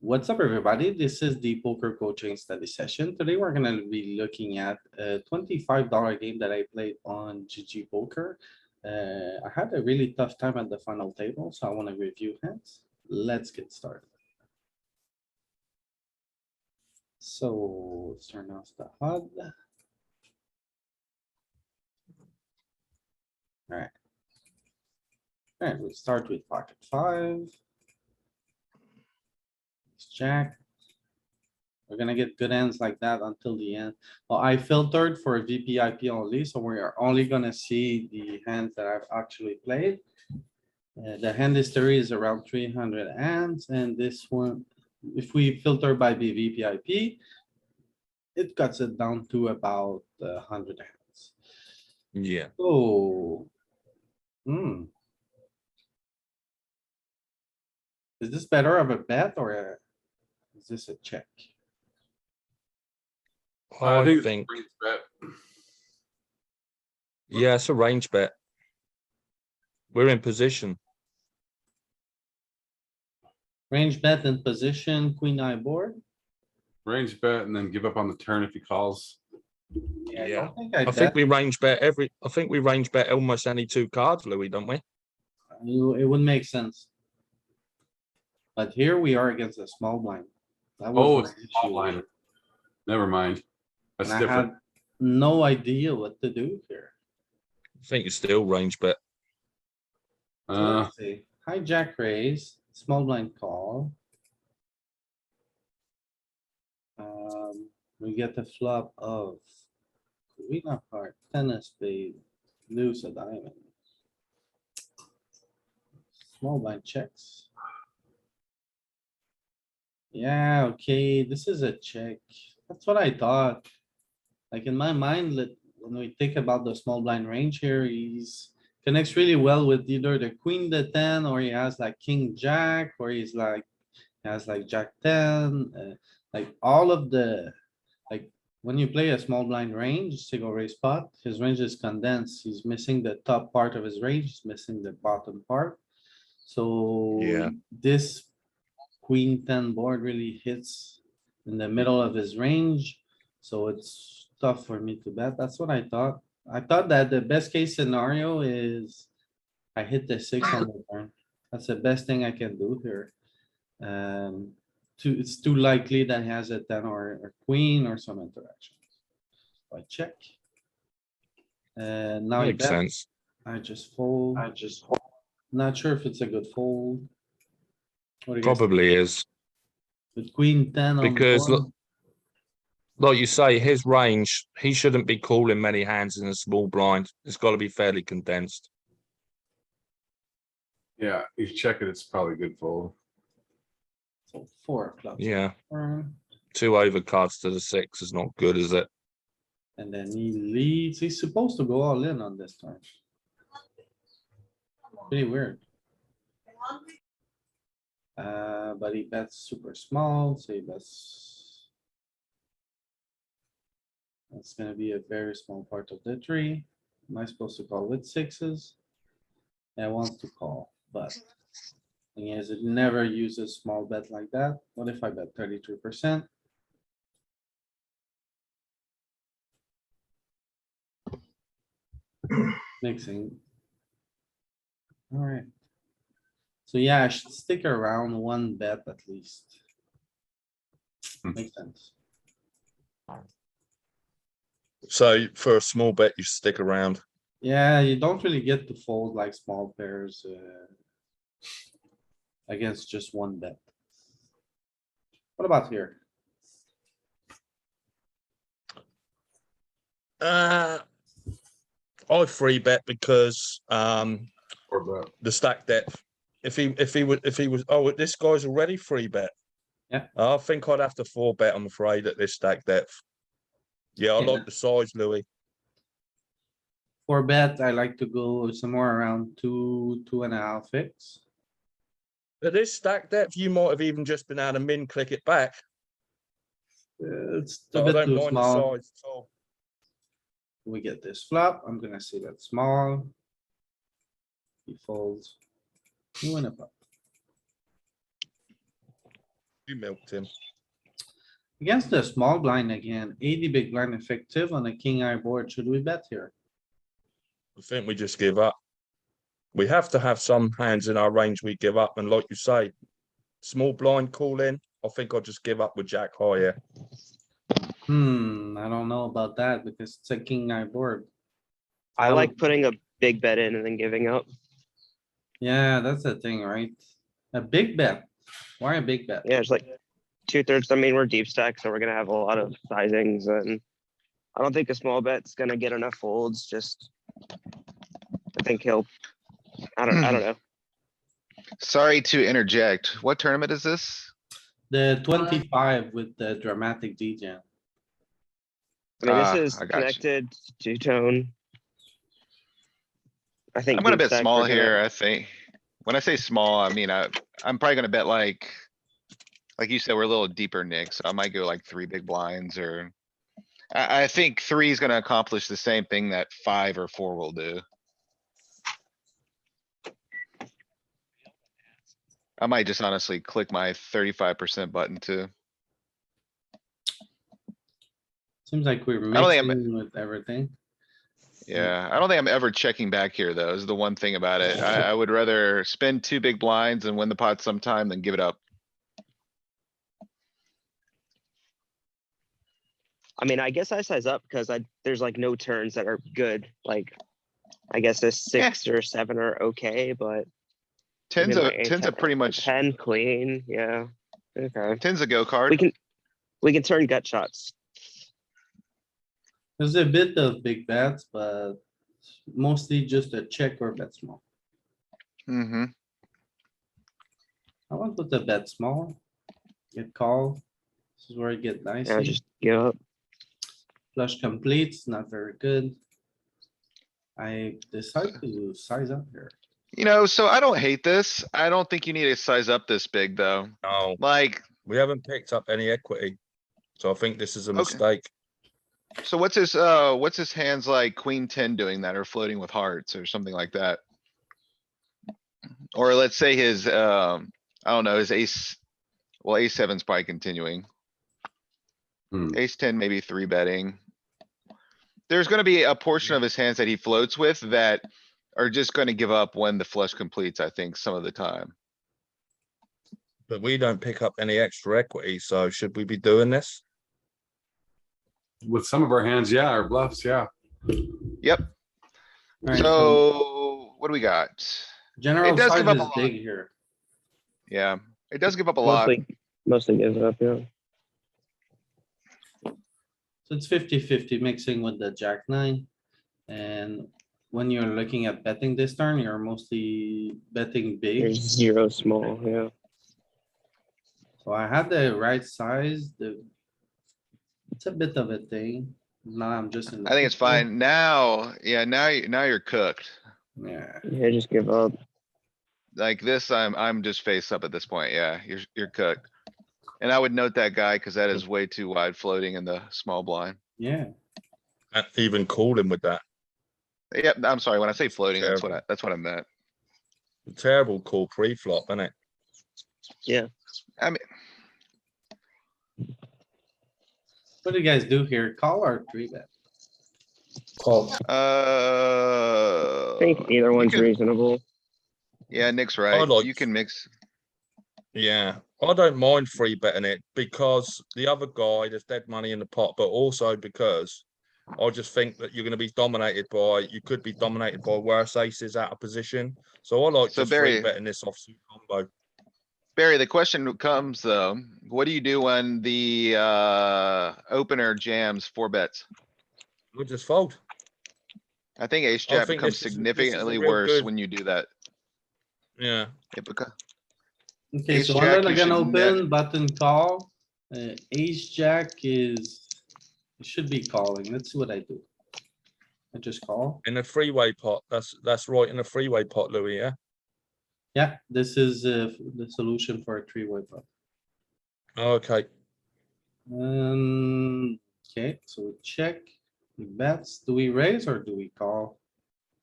What's up, everybody? This is the poker coaching study session. Today, we're gonna be looking at a $25 game that I played on GG Poker. I had a really tough time at the final table, so I want to review hands. Let's get started. So let's turn off the HUD. Alright. Alright, we start with pocket five. It's Jack. We're gonna get good ends like that until the end. Well, I filtered for VPIP only, so we are only gonna see the hands that I've actually played. The hand history is around 300 hands, and this one, if we filter by the VPIP, it cuts it down to about 100 hands. Yeah, Oh. Hmm. Is this better of a bet or is this a check? I it's think, range bet. yeah, it's a range bet. We're in position. Range bet in position, queen eye board. Range bet and then give up on the turn if he calls. I Yeah. don't think I bet. think we range bet I think we range bet almost any two cards, Louis, don't we? It would make sense. But here we are against a small blind. That Oh, was it's my small issue. blind. Never mind. That's And I different. had no idea what to do here. I think it's still range bet. So Uh, let's see. Hijack raise, small blind call. We get the flop of queen of heart, ten of spade, lose a diamond. Small blind checks. Yeah, okay, this is a check. That's what I thought. Like in my mind, when we think about the small blind range here, he's connects really well with either the queen, the 10, or he has like king, jack, or he's like, has like jack 10, like all of the, like, when you play a small blind range, single raise spot, his range is condensed. He's missing the top part of his range, he's missing the bottom part. So Yeah. this queen 10 board really hits in the middle of his range. So it's tough for me to bet. That's what I thought. I thought that the best case scenario is I hit the 6 on the turn. That's the best thing I can do here. It's too likely that he has a 10 or queen or some interaction. I check. And now he Makes bet. sense. I just fold. Not sure if it's a good fold. What do you guys think? Probably is. With queen 10 on Because board. look, like you say, his range, he shouldn't be calling many hands in a small blind. It's got to be fairly condensed. yeah, he's checking. It's probably good fold. So 4 clubs. Yeah. Turn, Two overcards to the 6 is not good, is it? and then he leads. He's supposed to go all in on this turn. Pretty weird. But he bets super small, so he bets. That's gonna be a very small part of the tree. Am I supposed to call with sixes? I want to call, but thing is, it never uses small bet like that. What if I bet 33%? Mixing. Alright. So yeah, I should stick around one bet at least. Makes sense. So for a small bet, you stick around. Yeah, you don't really get to fold like small pairs against just one bet. What about here? I free bet because Or bet. the stack depth. If he was this guy's already free bet. Yeah. I think I'd have to 4-bet, I'm afraid, at this stack depth. Yeah, I Yeah. like the size, Louis. For bet, I like to go somewhere around 2.5 X. At this stack depth, you might have even just been able to min click it back. It's a So I bit don't too mind the small. size at all. We get this flop. I'm gonna say that small. He folds. You win a pot. You milked him. Against the small blind again, 80 big blind effective on a king eye board. Should we bet here? I think we just give up. We have to have some hands in our range we give up. And like you say, small blind call in. I think I'll just give up with Jack high here. I don't know about that because it's a king eye board. I I like would- putting a big bet in and then giving up. Yeah, that's the thing, right? A big bet. Why a big bet? Yeah, it's like 2/3. I mean, we're deep stack, so we're gonna have a lot of sizings, and I don't think a small bet's gonna get enough folds. Just, I think he'll. I don't know. Sorry to interject. What tournament is this? The 25 with the dramatic degen. I mean, this Ah, is I got you. connected two-tone. I think I'm gonna deep bet stack, small we're gonna- here, I think. When I say small, I mean, I'm probably gonna bet like you said, we're a little deeper, Nick, so I might go like 3 big blinds or I think 3 is gonna accomplish the same thing that 5 or 4 will do. I might just honestly click my 35% button too. Seems like we're don't think I'm- mixing with everything. Yeah, I don't think I'm ever checking back here, though, is the one thing about it. I would rather spend 2 big blinds and win the pot sometime than give it up. I mean, I guess I size up because there's like no turns that are good. Like, I guess a 6 or 7 are okay, but. Tens even a, like a tens a 10 pretty much, 10 clean, yeah. Okay. tens a go We card. can turn gut shots. There's a bit of big bets, but mostly just a check or bet small. Mm-hmm. I want with the bet small. Get called. This is where it get Yeah, dicey. just give up. Flush completes, not very good. I decide to size up here. You know, so I don't hate this. I don't think you need to size up this big, though. No, Like, we haven't picked up any equity. So I think this is a Okay. mistake. so what's his hands like queen 10 doing that or floating with hearts or something like that? Or let's say his, I don't know, his ace, well, ace 7's probably continuing. Hmm. Ace 10 maybe 3 betting. There's gonna be a portion of his hands that he floats with that are just gonna give up when the flush completes, I think, some of the time. But we don't pick up any extra equity. So should we be doing this? With some of our hands, yeah, our bluffs, yeah. Yep, Alright, so what do we got? general does size give up a is lot. big here. Yeah, it does give up a lot. Mostly gives up, yeah. So it's 50-50 mixing with the jack nine. And when you're looking at betting this turn, you're mostly betting big. There's 0 small, yeah. So I had the right size, it's a bit of a thing. Now I'm just in. the I think it's picture. fine. Now, yeah, now you're cooked. Yeah, Yeah, just give up. Like this, I'm just face up at this point. Yeah, you're cooked. And I would note that guy, cuz that is way too wide floating in the small blind. yeah. And even calling with that. Yep, I'm sorry, when I say floating, that's Terrible. what I meant. Terrible call pre-flop, isn't it? Yeah. I mean, What do you guys do here? Call or three bet? Call. I think either one's can- reasonable. yeah, Nick's right. like- You can mix. Yeah, I don't mind free betting it because the other guy, there's dead money in the pot, but also because I just think that you're going to be dominated by, you could be dominated by worse aces out of position. So I like So just free Barry- betting this offsuit combo. Barry, the question comes though, what do you do when the opener jams 4 bets? We'll just fold. I think ace I jack think becomes this is a significantly real worse good- when you do that. Yeah. It becomes. Okay, Ace so jack, under you the gun should ne- open, button call. Ace jack is, it should be calling. Let's see what I do. I just call. In a freeway pot. That's right. In a freeway pot, Louis. Yeah. Yeah, this is the solution for a three-way pot. Okay. Okay, so we check. We bets. Do we raise or do we call?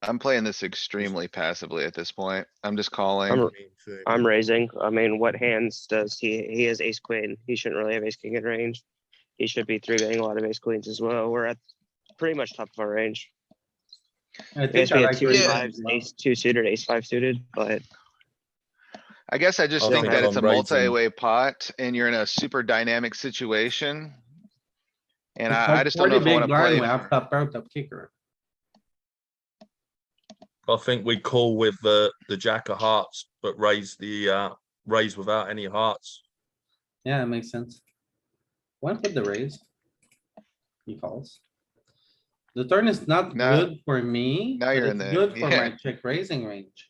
I'm playing this extremely passively at this point. I'm just I'm, calling. I'm raising. I mean, what hands does he has ace queen. He shouldn't really have ace king in range. He should be three betting a lot of ace queens as well. We're at pretty much top of our range. I I guess think we I had like two raising fives, as well. ace two suited, ace five suited, but I guess I just I think think that it's a I'm raising. multi-way pot and you're in a super dynamic situation. And It's I like just don't know 40 if I big wanna blind, play. we have top pair, top kicker. I think we call with the Jack of hearts, but raise without any hearts. Yeah, it makes sense. Went with the raise. He calls. The turn is not Now- good for me, now but you're in it's the- good for my yeah. check raising range.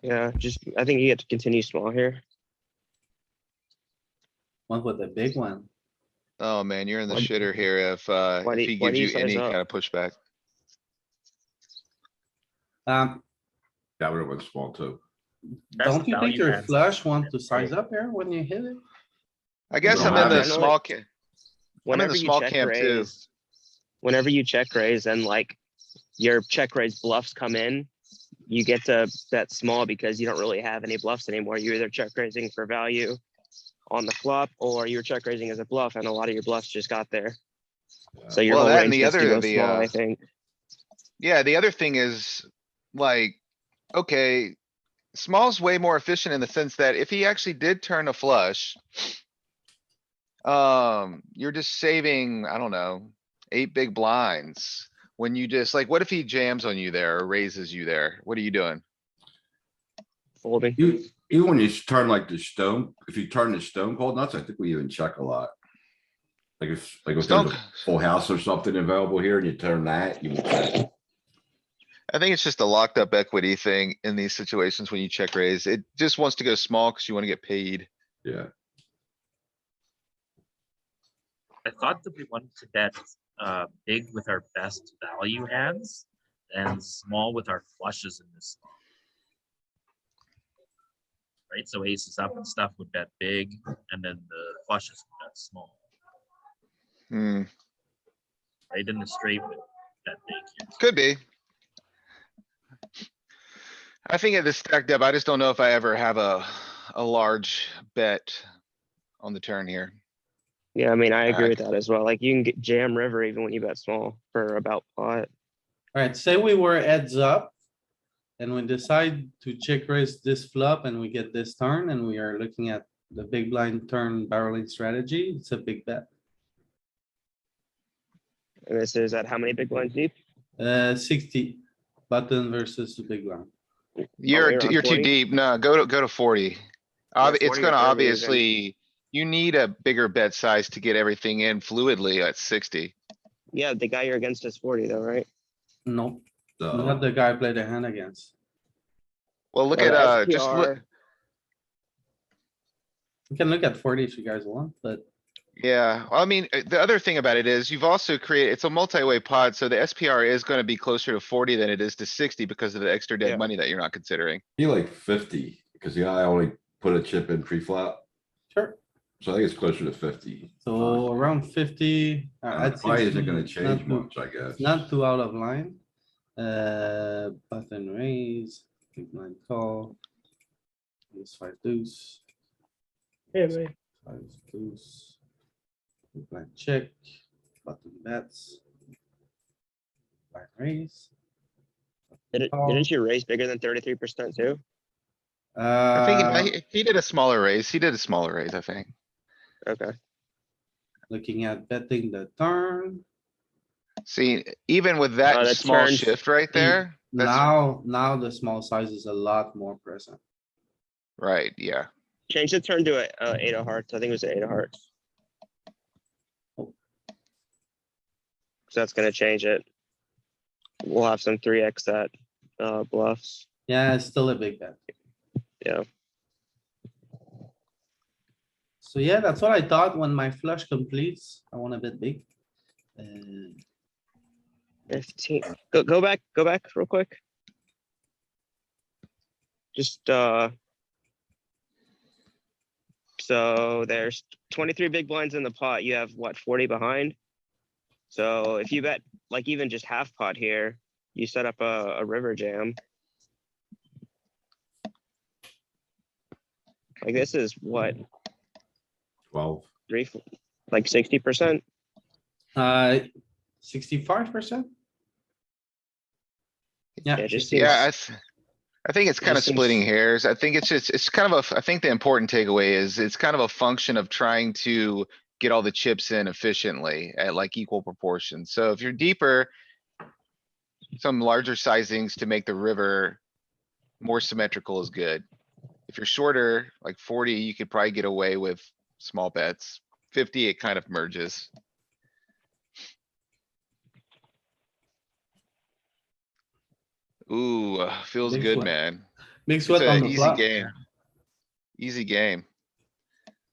yeah, just I think you get to continue small here. Went with the big one. Oh, man, you're in the Why- shitter here if why do he you- why gives do you you size any up? kind of pushback. That would have went small too. Don't you think value your hands. flush want to size up here when you hit it? I guess don't I'm in have the it. small, Whenever you small check camp too. raise, whenever you check raise and like your check raise bluffs come in, you get to bet small because you don't really have any bluffs anymore. You're either check raising for value on the flop or you're check raising as a bluff and a lot of your bluffs just got there. So your Well, whole that and range the gets to other- go the, small, I think. Yeah, the other thing is, like, okay, small's way more efficient in the sense that if he actually did turn a flush. You're just saving, I don't know, 8 big blinds. When you just, like, what if he jams on you there or raises you there? What are you doing? Folding. Even when you turn like the stone, if you turn the stone cold nuts, I think we even check a lot. Like if there's Stone- a full house or something available here and you turn that, you would check. I think it's just a locked up equity thing in these situations when you check raise. It just wants to go small because you wanna get paid. Yeah. I thought that we wanted to bet big with our best value hands and small with our flushes in this. Right, so aces up and stuff would bet big, and then the flushes would bet small. Hmm, Right, in the straight would bet big here. could be. I think it is stacked up. I just don't know if I ever have a large bet on the turn here. Yeah, I mean, I agree Alright. with that as well. Like you can get jam river even when you bet small for about pot. Alright, say we were heads up. And we decide to check raise this flop and we get this turn and we are looking at the big blind turn barreling strategy. It's a big bet. And this is at how many big blinds deep? 60 button versus the big blind. You're, around you're too 40? deep. No, go to 40. Yeah, It's 40 or gonna 30 even. obviously, you need a bigger bet size to get everything in fluidly at 60. Yeah, the guy you're against is 40 though, right? No, So not the guy I played a hand against. Well, look Well, at, the just look, SPR We can look at 40 if you guys want, but yeah, I mean, the other thing about it is you've also created, it's a multi-way pot, so the SPR is gonna be closer to 40 than it is to 60 because of the extra Yeah. dead money that you're not considering. be like 50, because the guy only put a chip in pre-flop. sure. So I think it's closer to 50. So around 50. I'd say Probably isn't gonna 50, change not too- much, I guess. Not too out of line. Button raise, big blind call. Ace five deuce. Five deuce. Big blind check, button bets. Blind raise. Didn't you raise bigger than 33% too? I think he did a smaller raise. He did a smaller raise, I think. Okay. Looking at betting the turn. See, even with that that small turns- shift right there, that's Now the small size is a lot more present. right, yeah. Change the turn to a 8 of hearts. I think it was an 8 of hearts. So that's gonna change it. We'll have some 3x that bluffs. Yeah, it's still a big bet. Yeah. So yeah, that's what I thought when my flush completes. I want a bit big. 15. Go back real quick. Just so there's 23 big blinds in the pot. You have what, 40 behind? So if you bet like even just half pot here, you set up a river jam. Like this is what, 12. like 60%? 65%? Yeah. It just 65. Yeah, I think it's It kind of just splitting seems- hairs. I think it's kind of I think the important takeaway is it's kind of a function of trying to get all the chips in efficiently at like equal proportions. So if you're deeper, some larger sizings to make the river more symmetrical is good. If you're shorter, like 40, you could probably get away with small bets. 50, it kind of merges. Ooh, feels Big good, sweat. man. Big It's sweat on a the easy flop. game. Easy game.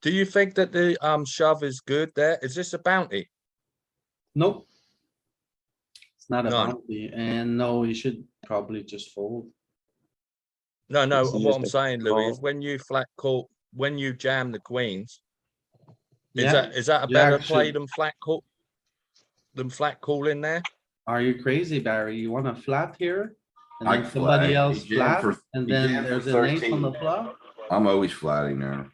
Do you think that the shove is good there? Is this a bounty? Nope. It's not a None. bounty, and no, you should probably just fold. No, no, This is what just I'm a saying, Louis, is call. when you flat call, when you jam the queens, Yeah, is that a better Jack play should- than flat call in there? Are you crazy, Barry? You want a flat here? And I then somebody flat. else He jammed flat, for- and he then jammed for there's an ace on the 13. flop? I'm always flatting there.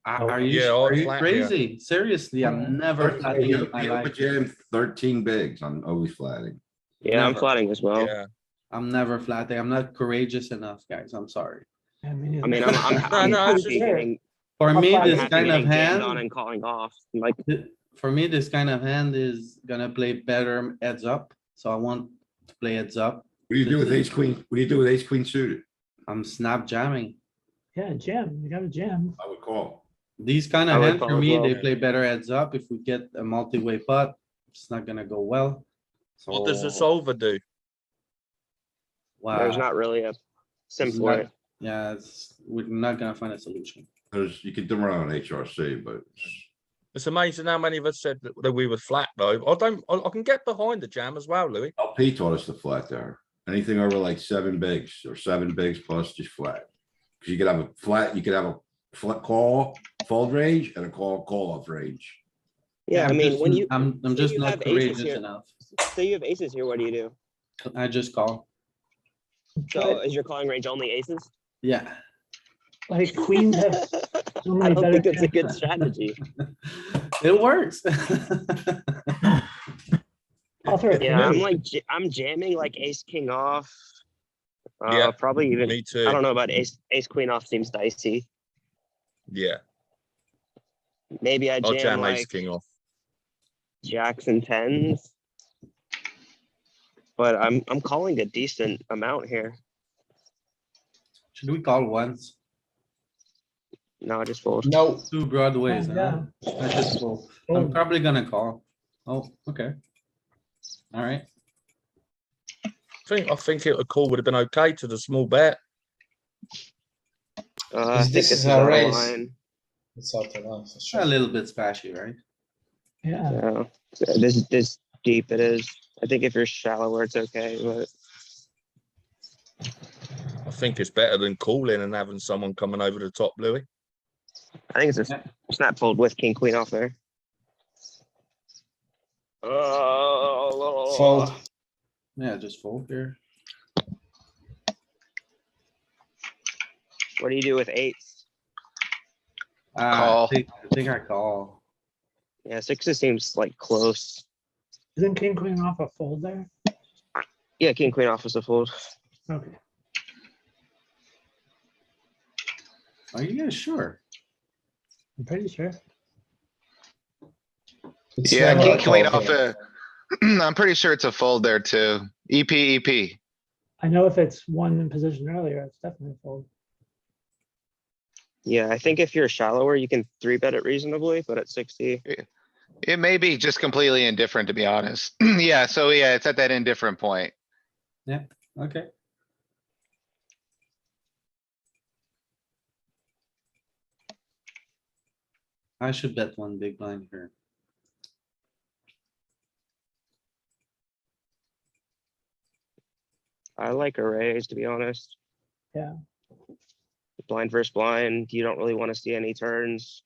Are Yeah, you, I'd are you flat here. crazy? Seriously, I'm never flatting in my You life. jam 13 bigs. I'm always flatting. Yeah, I'm Never. flatting as well. Yeah. I'm never flatting. I'm not courageous enough, guys. I'm sorry. I mean, I'm No, it's happy just- getting, For I'm me, fine. I'm this happy kind of getting jammed on hand, and calling off. Like, for me, this kind of hand is gonna play better heads up. So I want to play heads up. What do you do with ace queen? What do you do with ace queen suited? I'm snap jamming. Yeah, jam, you gotta jam. I would call. These kind I of would hands call for as me, well. they play better heads up. If we get a multi-way pot, it's not gonna go well. What does the So, solver do? there's wow, not really a sim it's for not- it. yeah, we're not gonna find a solution. There's, you could do it on HRC, but It's amazing how many of us said that we were flat though. I can get behind the jam as well, Louis. LP taught us to flat there. Anything over like 7 bigs or 7 bigs plus just flat. Cause you could have a flat, you could have a flat call, fold range and a call off range. Yeah, I I'm mean, just- when you, I'm say just you not have aces courageous here. enough. say you have aces here, what do you do? I just call. So is your calling range only aces? Yeah. Like queens have so I many don't better think it's a hands. good strategy. It works. I'll throw a Yeah, I'm king. like, I'm jamming like ace, king off. Yeah, Probably even, Me I too. don't know about ace, queen off seems dicey. Yeah, Maybe I I'll jam jam ace like king off. jacks and tens. But I'm calling a decent amount here. Should we call once? No, I just fold. No, Two broadways, huh? Yeah. I just fold. I'm Fold. probably gonna call. Oh, okay. Alright, I think it would call would have been okay to the small bet. I think This this is is a out of raise. line. it's out of line for a sure. little bit splashy, right? Yeah, Yeah, this deep it is. I think if you're shallower, it's okay, but I think it's better than calling and having someone coming over the top, Louis. I think it's Yeah. a snap fold with king, queen off there. Oh, Fold. Yeah, just fold here. what do you do with eights? Call. I think I call. Yeah, sixes seems like close. isn't king queen off a fold there? Yeah, king, queen off is a fold. Okay, Are you guys sure? I'm pretty sure. It's Yeah, never king a queen call off here. I'm pretty sure it's a fold there too. EP. I know if it's one in position earlier, it's definitely a fold. Yeah, I think if you're shallower, you can three bet it reasonably, but at 60, It may be just completely indifferent, to be honest. Yeah, so yeah, it's at that indifferent point. Okay. I should bet one big blind here. I like a raise, to be honest. Yeah. Blind versus blind, you don't really want to see any turns.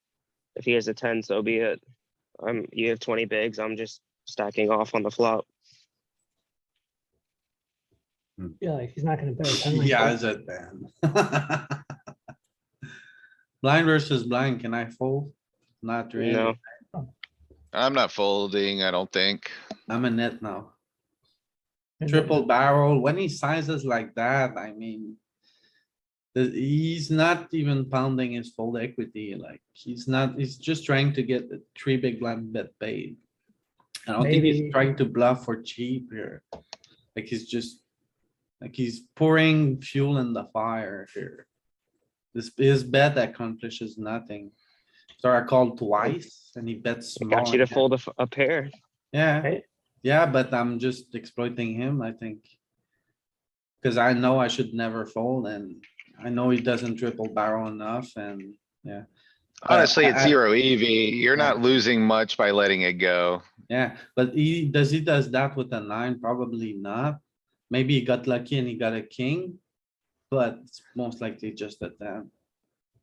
If he has a 10, so be it. You have 20 bigs, I'm just stacking off on the flop. Yeah, like he's not gonna bet. a 10 like Yeah, this. is it then? Blind versus blind, can I fold? Not really. No, I'm not folding, I don't think. I'm a net now. And Triple barrel, when he sizes like that, I mean. He's not even pounding his fold equity, like, he's just trying to get the 3 big blind bet paid. I don't think he's Maybe- trying to bluff for cheap here. Like, he's just. Like, he's pouring fuel in the fire here. His bet accomplishes nothing. So I called twice and he bets I small. got you to again. fold a pair. Yeah, Right? yeah, but I'm just exploiting him, I think. Cause I know I should never fold and I know he doesn't triple barrel enough and, yeah. But Honestly, it's I- 0 EV. You're Yeah. not losing much by letting it go. Yeah, but he does that with a 9? Probably not. Maybe he got lucky and he got a king. But it's most likely just a 10.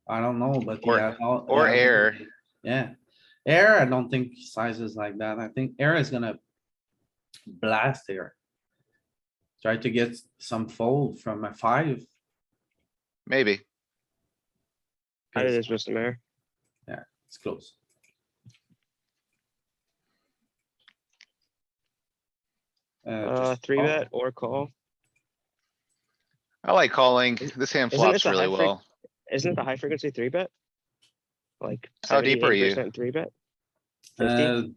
I don't know, but Or- yeah. or air. Yeah, air, I don't think sizes like that. I think air is gonna blast here. Try to get some fold from a 5. Maybe. How did 'cause this Mr. Mayor? It's close. Just Three call. bet or call. I like calling. This hand Isn't flops this a really high well. Isn't it the high frequency three bet? Like How deep are you? 78% three bet? 50?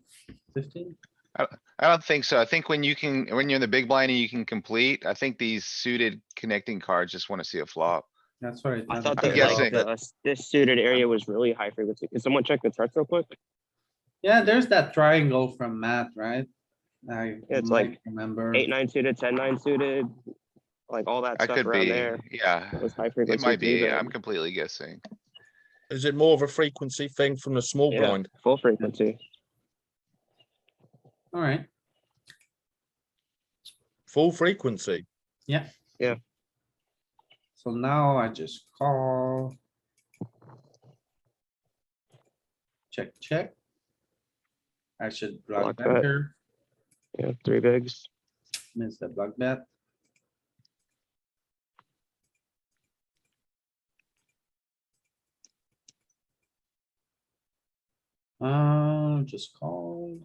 15? I don't think so. I think when you're in the big blind and you can complete, I think these suited connecting cards just wanna see a flop. That's what I thought I'm that guessing. like this suited area was really high frequency. Can someone check the charts real quick? Yeah, there's that triangle from Matt, right? I It's might like remember. 8-9 suited, 10-9 suited, like all that I stuff could around be, there. yeah. Was high It frequency. might three be. bet. I'm completely guessing. Is it more of a frequency thing from the small Yeah, blind? full frequency. Alright, Full frequency? so now I just call. Check, check. I should block Block bet. better, Yeah, three bigs. miss the block bet. Just call.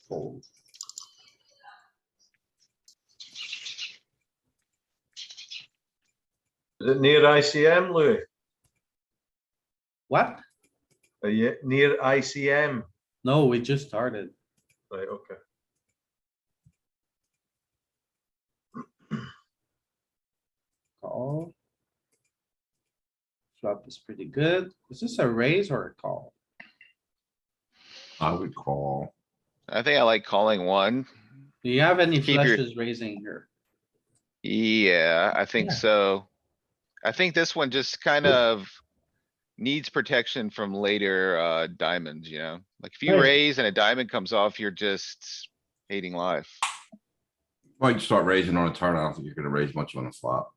Fold. Is it near ICM, Louis? What? Are you near ICM? No, we just started. Right, okay. Call. Flop is pretty good. Is this a raise or a call? I would call. I think I like calling one. Do you have any Keep your- flushes raising here? Yeah, I think Yeah. so. I think this one just kind of needs protection from later, diamonds, you know? Like if you Right. raise and a diamond comes off, you're just hating life. Might start raising on a turn. I don't think you're gonna raise much on a flop.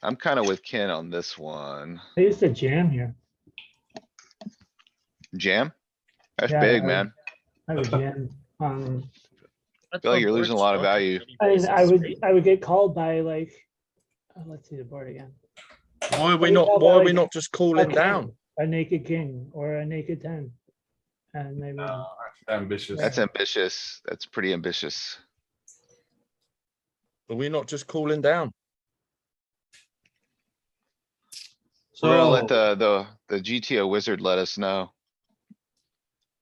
I'm kinda with Ken on this one. I used to jam here. Jam? That's Yeah, big, I- man. I would jam. I feel like you're losing a lot of value. I would get called by like, let's see the board again. Why are we you not, call why that are we like not just calling a down? king, a naked king or a naked 10. And they would, Ambitious. That's ambitious. That's pretty ambitious. Are we not just calling down? We're gonna let So, the GTO wizard let us know.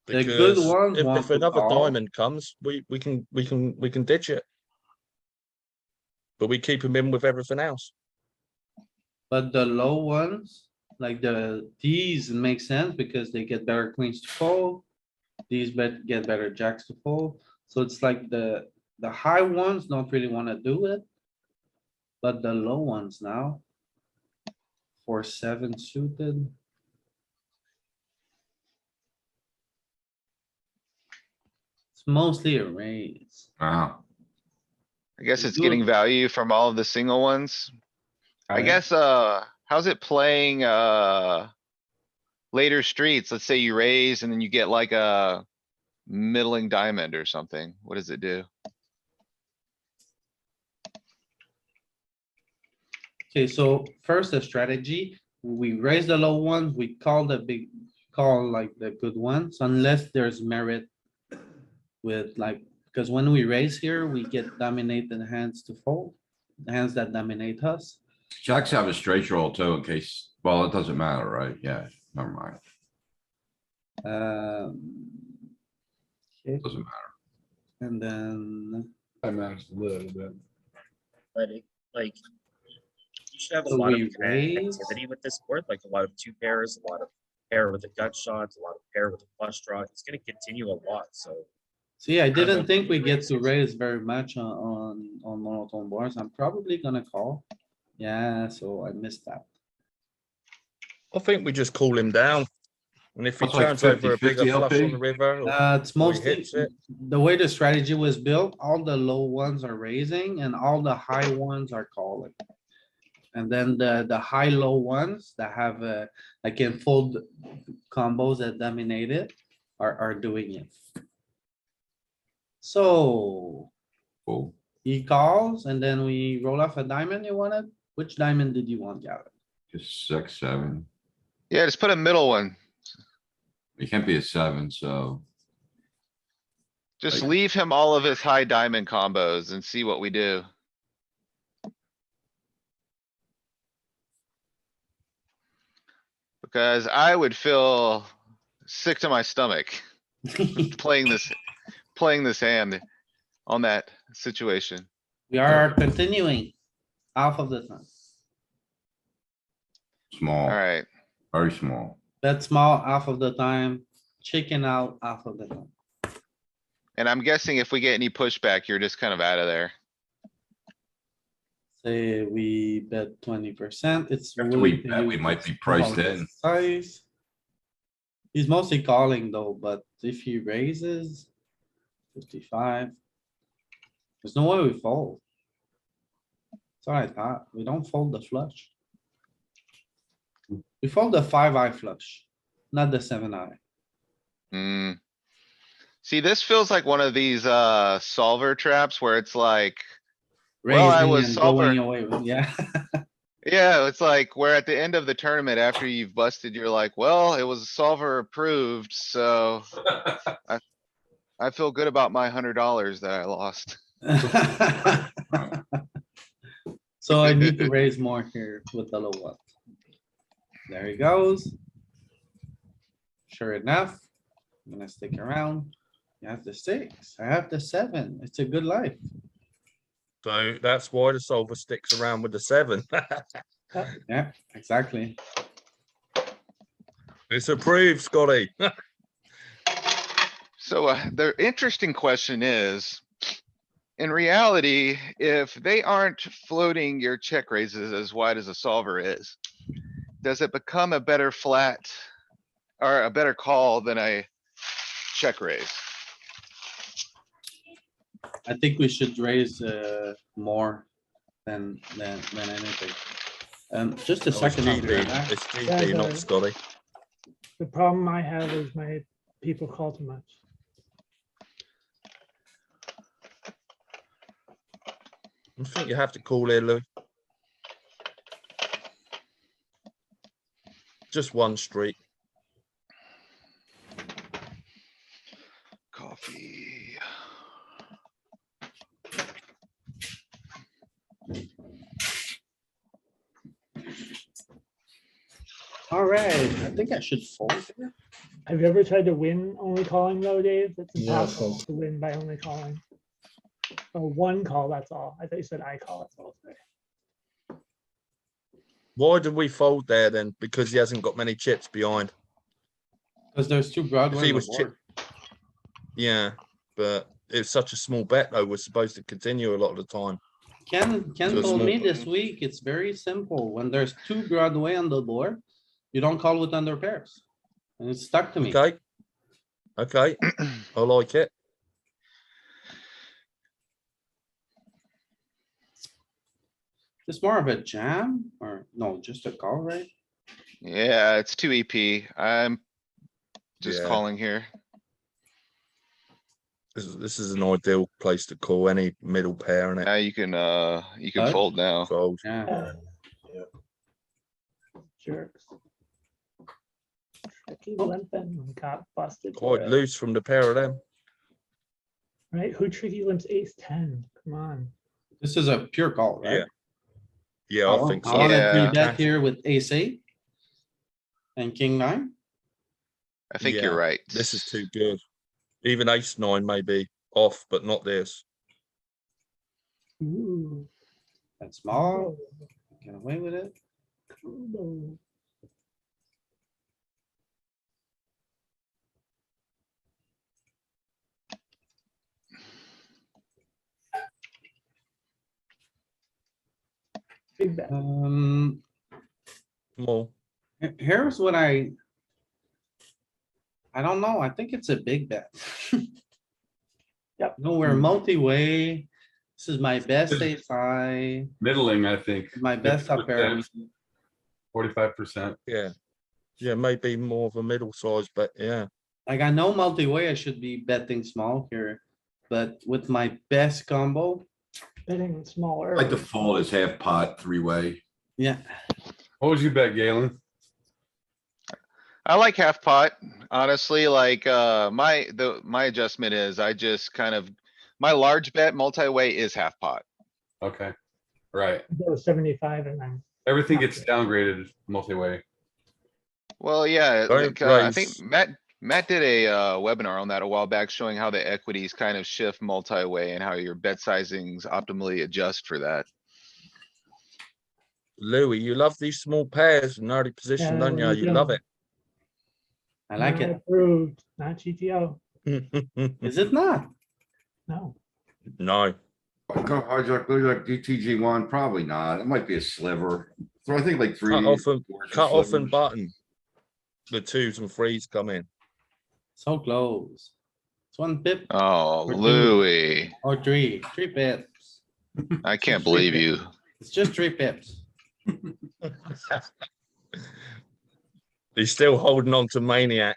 The good Because ones want if to another call. diamond comes, we can ditch it. But we keep him in with everything else. But the low ones, like these make sense because they get better queens to fold. These get better jacks to fold. So it's like the high ones don't really wanna do it. But the low ones now. 4-7 suited. It's mostly a raise. Wow. I guess You it's do getting it- value from all of the single ones. I Right? guess, how's it playing, later streets, let's say you raise and then you get like a middling diamond or something. What does it do? Okay, so first the strategy, we raise the low ones, we call the big, call like the good ones, unless there's merit. With like, because when we raise here, we get dominated hands to fold, the hands that dominate us. Jacks have a straight draw too in case, well, it doesn't matter, right? Yeah, never mind. Okay, Doesn't matter. and then, I managed a little bit. But it, like, you should have a So lot of we raise. connectivity with this board, like a lot of two pairs, a lot of pair with a gut shot, a lot of pair with a flush draw. It's gonna continue a lot, so. see, I didn't know. think we get to raise very much on monotone boards. I'm probably gonna call. Yeah, so I missed that. I think we just call him down. And if he That's like turns over a 50-50 bigger flush on LP. the river, or It's or he mostly, hits it. the way the strategy was built, all the low ones are raising and all the high ones are calling. And then the high-low ones that have like in fold combos that dominate it are doing it. So Cool. he calls and then we roll off a diamond you wanted. Which diamond did you want, Galen? Just 6, 7. Yeah, just put a middle one. It can't be a 7, so. Just Like- leave him all of his high diamond combos and see what we do. Because I would feel sick to my stomach playing this hand on that situation. We are continuing half of the time. Small, Alright, very small. Bet small half of the time, chicken out half of the time. and I'm guessing if we get any pushback, you're just kind of out of there. Say we bet 20%, it's. After we willing to bet, we use might the be priced small in. Size. He's mostly calling though, but if he raises 55. There's no way we fold. That's what I thought. We don't fold the flush. We fold the 5-eye flush, not the 7-eye. Hmm. See, this feels like one of these, solver traps where it's like, well, I Raising was and going solver. away with, yeah. Yeah, it's like where at the end of the tournament, after you've busted, you're like, well, it was solver approved, so I feel good about my $100 that I lost. So I need to raise more here with the low one. There he goes. Sure enough, I'm gonna stick around. You have the 6, I have the 7. It's a good life. So that's why the solver sticks around with the 7. Yeah, exactly. It's approved, Scotty. So, the interesting question is, in reality, if they aren't floating your check raises as wide as a solver is, does it become a better flat or a better call than a check raise? I think we should raise more than anything. Just a Oh, it's second. I'll be right GB, back. it's GB, Yeah, not the- Scotty. The problem I have is my people call too much. I think you have to call here, Lou. Just one street. Coffee. Alright, I think I should fold here. Have you ever tried to win only calling though, Dave? It's Yeah, impossible so- to win by only calling. Oh, one call, that's all. I thought you said I call, that's all. Sorry. Why did we fold there then? Because he hasn't got many chips behind. Cause there's 2 Broadway If he on the was chip- board. Yeah, but it's such a small bet though. We're supposed to continue a lot of the time. Ken So told me small. this week, it's very simple. When there's 2 Broadway on the board, you don't call with under pairs. And it's stuck to me. Okay. Okay, I like it. It's more of a jam or no, just a call, right? Yeah, it's 2 EP. I'm just Yeah. calling here. This is an ideal place to call any middle pair in it. Now you can Huh? fold now. Fold. Yeah, Jerks. Tricky limping and got busted. Quite for it. loose from the pair of them. Right? Who tricky limps ace 10? Come on. this is a pure call, right? Yeah. Yeah, I think I so. wanna Yeah. three bet here with ace eight. And king nine. I think Yeah, you're right. This is too good. Even ace nine may be off, but not this. Ooh. That's small, get away with it. Combo. Big bet. More. Here's what I don't know, I think it's a big bet. Yep. No, we're multi-way. This is my best ace high, Middling, I think. my best up pair. 45%. Yeah. Yeah, maybe more of a middle size, but yeah. Like I know multi-way, I should be betting small here, but with my best combo, Betting smaller. Like the fold is half pot, three-way. yeah. What would you bet, Galen? I like half pot, honestly, like, my adjustment is I just kind of, my large bet multi-way is half pot. Okay, right. Go 75 and then. Everything gets downgraded multi-way. Well, yeah, Don't like, I think raise. Matt did a, webinar on that a while back, showing how the equities kind of shift multi-way and how your bet sizings optimally adjust for that. Louis, you love these small pairs in early position, Yeah, don't you? we You do. love it. I like Not it. Approved, not GTO. Is it not? No. No. Hijack, like DTG one, probably not. It might be a sliver. So I think like three. Cut off and fours cut off and slivers. button. The twos and threes come in. So close. It's one pip Oh, Or two. Louis, or three pips. I can't believe you. It's just 3 pips. He's still holding on to maniac.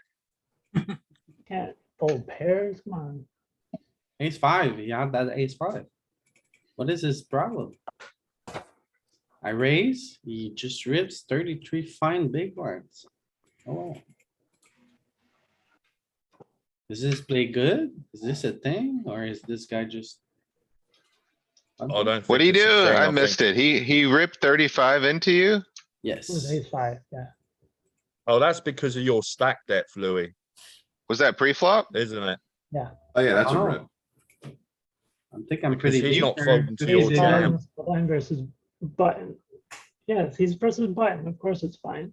Can't fold pairs. Come on. Ace five, he had that ace five. What is his problem? I raise, he just rips 33 fine big ones. Oh. Does this play good? Is this a thing or is this guy just? I don't. What do you think it's a do? thing, I think- missed it. He ripped 35 into you? It was Yes, ace 5. Yeah. Oh, that's because of your stack depth, Louis, Was that pre-flop? isn't it? Oh, yeah, that's a Oh. rip. I think I'm Because pretty. he's deep not there. folding to Pretty your deep. jam. Blind versus button. Yes, he's versus button. Of course it's fine.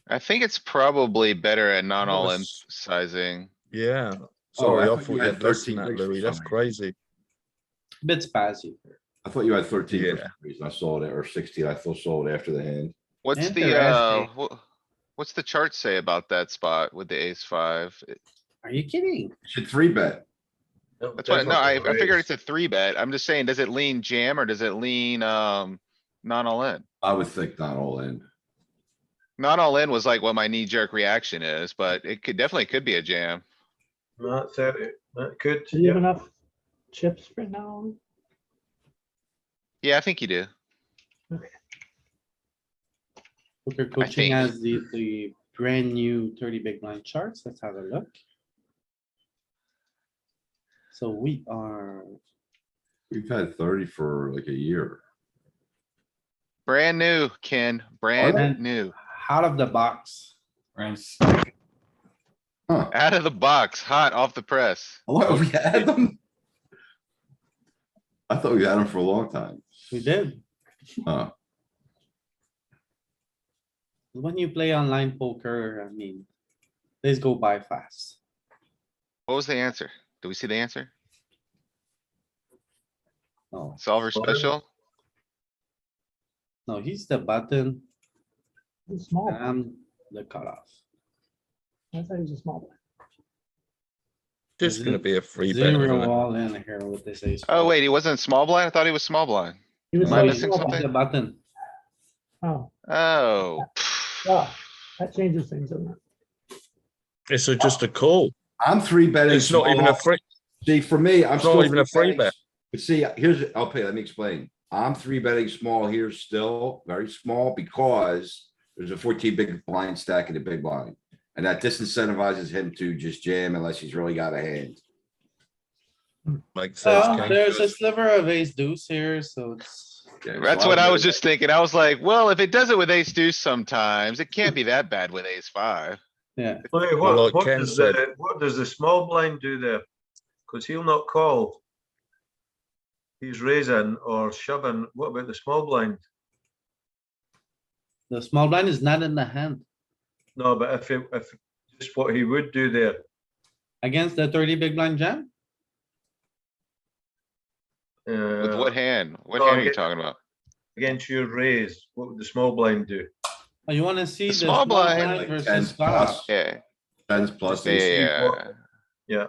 I think it's probably better at not all in Nice. sizing. Yeah. Oh, Sorry, I I thought thought you you had had less than 13 that, bigs for Louis. some That's reason. crazy. Bit spazzy. I thought you had 13 for Yeah. some reason. I saw it, or 16. I thought saw it after the hand. What's the, Interesting. what's the chart say about that spot with the ace five? Are you kidding? Should three bet. That's why, no, I figured it's a 3-bet. I'm just saying, does it lean jam or does it lean, not all in? I would think not all in. Not all in was like what my knee jerk reaction is, but it definitely could be a jam. That's it. That could, Do you have yeah. enough chips for now? Yeah, I think you do. Poker coaching think- has the brand new 30 big blind charts. Let's have a look. So we are, We've had 30 for like a year. Brand new, Ken, they? brand new. out of the box. Huh. Out of the box, hot off the press. What, we had them? I thought we had them for a long time. We did. Huh. When you play online poker, I mean, days go by fast. What was the answer? Do we see the answer? No, Solver special? no, he's the button. It's small. and I'm the cutoff. I thought he was a small one. Just Is gonna it be a free bet. isn't Zero it? all in here with this ace. Oh, four. wait, he wasn't small blind? I thought he was small blind. He was Am I like missing small something? The button. Oh, Oh, Ah, that changes things, doesn't it? It's just a call. I'm three betting. It's not even a small. free, See, for me, I'm It's not still. even a free betting bet. But see, here's, okay, let me explain. I'm three betting small here still, very small, because there's a 14 big blind stack in the big blind. And that disincentivizes him to just jam unless he's really got a hand. makes sense, Oh, King. there's a sliver of ace deuce here, so it's. Yeah, so That's what I was bet just thinking. I was like, well, if it does it with ace deuce sometimes, it can't be that bad with ace five. Wait, Well, like what Ken does said. what does the small blind do there? Because he'll not call. He's raising or shoving. What about the small blind? The small blind is not in the hand No, but if just what he would do there. against the 30 big blind jam. With what hand? What no, hand are you against- talking about? Against your raise, what would the small blind do? Oh, you wanna see the small small blind, blind like versus 10 cutoff? plus. Yeah, Tens plus. yeah, ace. yeah. Yeah,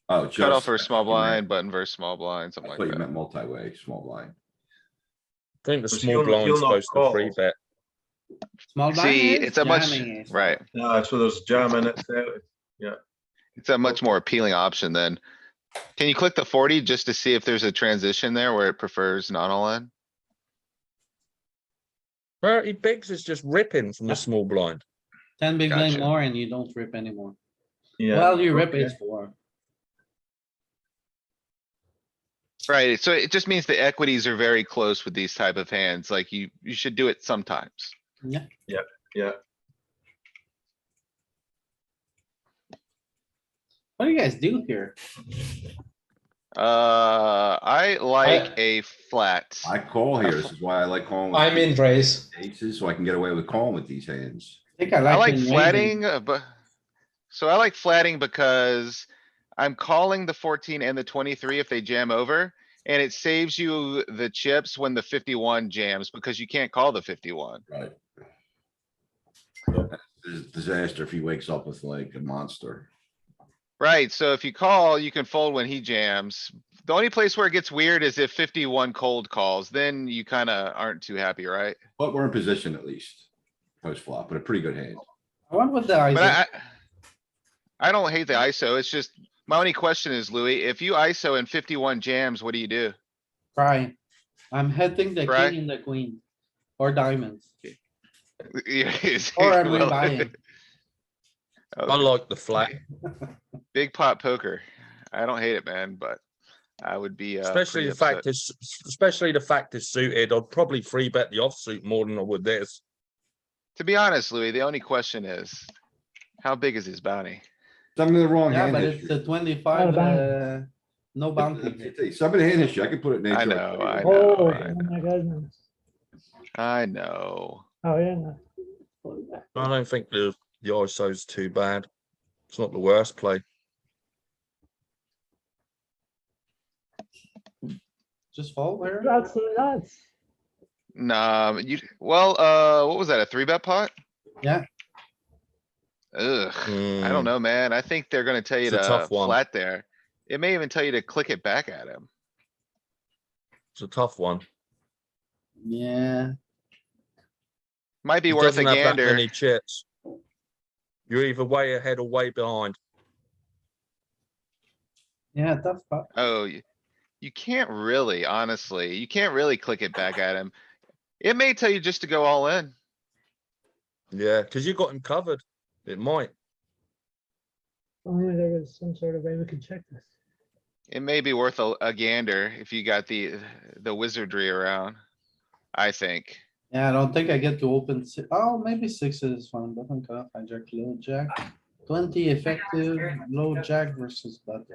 Oh, Cut just. off for small you meant- blind, button versus small blind, I something like thought you that. meant multi-way, small blind. I think the Because small he'll blind's not supposed to free call. bet. Small blind See, is it's a much, jamming ace right. five. yeah, so there's jam in it. It's a much more appealing option then. Can you click the 40 just to see if there's a transition there where it prefers not all in? 30 bigs is just ripping from the small blind. 10 big blind Gotcha. more and you don't rip anymore. Yeah. Well, you rip okay. ace four. Right, so it just means the equities are very close with these type of hands, like you should do it sometimes. Yeah. Yeah, What do you guys do here? I like a flat. I call here. This is why I like calling. with I'm in raise. Aces, so I can get away with calling with these hands. I think I I like him raising. flatting, but, so I like flatting because I'm calling the 14 and the 23 if they jam over. And it saves you the chips when the 51 jams because you can't call the 51. Right. This is a disaster if he wakes up with like a monster. Right, so if you call, you can fold when he jams. The only place where it gets weird is if 51 cold calls, then you kinda aren't too happy, right? But we're in position at least. Post flop, but a pretty good hand. I went with the But ISO. I don't hate the ISO, it's just, my only question is, Louis, if you ISO and 51 jams, what do you do? Try. I'm hitting the Right. king and the queen. Or diamonds. Is- Or I'm well, rebuying. I okay, like the flat, big pot poker. I don't hate it, man, but I would be, especially pretty the fact upset. is, especially the fact is suited. I'd probably free bet the offsuit more than I would this. To be honest, Louis, the only question is, how big is his bounty? Some of the wrong Yeah, hand but it's history. a 25, bounty. no bounty. here. Some of the hand history, I can put it in. I nature. know, I Oh, know, I oh my goodness. I know. Oh, yeah. No. I don't think the ISO's too bad. It's not the worst play. Just fold there. That's nuts. Nah, well, what was that, a 3-bet pot? Yeah. Ugh, I Mm, don't know, man. I think they're gonna tell you It's a to tough one. flat there. It may even tell you to click it back at him. It's a tough one. Yeah, Might be He worth a doesn't have that gander. many chips. You're either way ahead or way behind. yeah, tough spot. Oh, you can't really, honestly, you can't really click it back at him. It may tell you just to go all in. Yeah, because you got him covered. It might. Only there was some sort of way we could check this. It may be worth a gander if you got the wizardry around, I think. Yeah, I don't think I get to open, oh, maybe sixes is fine, button cutoff, hijack, low jack. 20 effective, low jack versus button.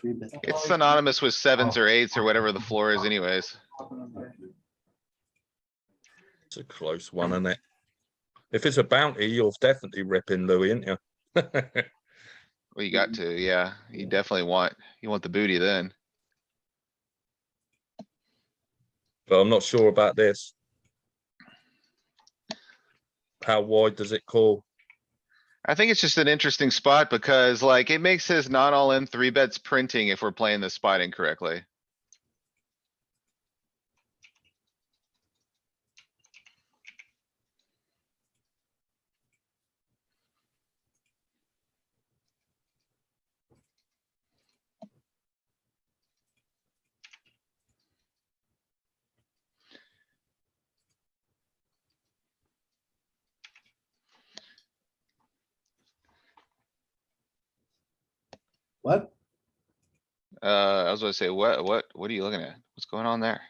3-bet. It's synonymous with sevens or eights or whatever the floor is anyways. It's a close one, isn't it? If it's a bounty, you're definitely ripping Louis, aren't you? Well, you got to, yeah. You definitely you want the booty then. But I'm not sure about this. How wide does it call? I think it's just an interesting spot because like it makes his not all in 3-bets printing if we're playing the spot incorrectly. What? I was gonna say, what are you looking at? What's going on there?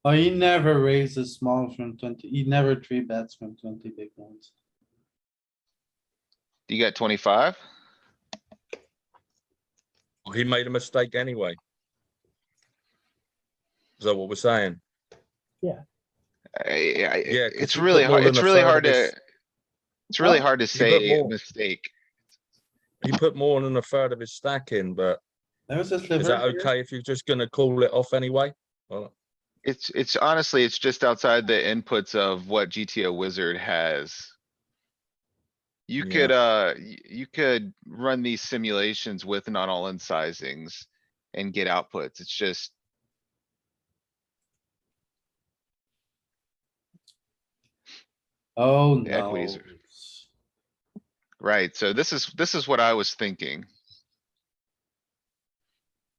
Oh, he never raises small from 20, he never three bets from 20 big ones. You got 25? He made a mistake anyway. Is that what we're saying? Yeah, Yeah, 'cause it's he really put more hard. than It's a really third hard of his- to. It's really What? hard to put say more- mistake. He put more than a third of his stack in, but There's a is sliver that here. okay if you're just gonna call it off anyway? Well, It's honestly, it's just outside the inputs of what GTO Wizard has. You could, you could run these simulations with not all in sizings and get outputs. It's just, Oh, The no. equities are- right, so this is what I was thinking.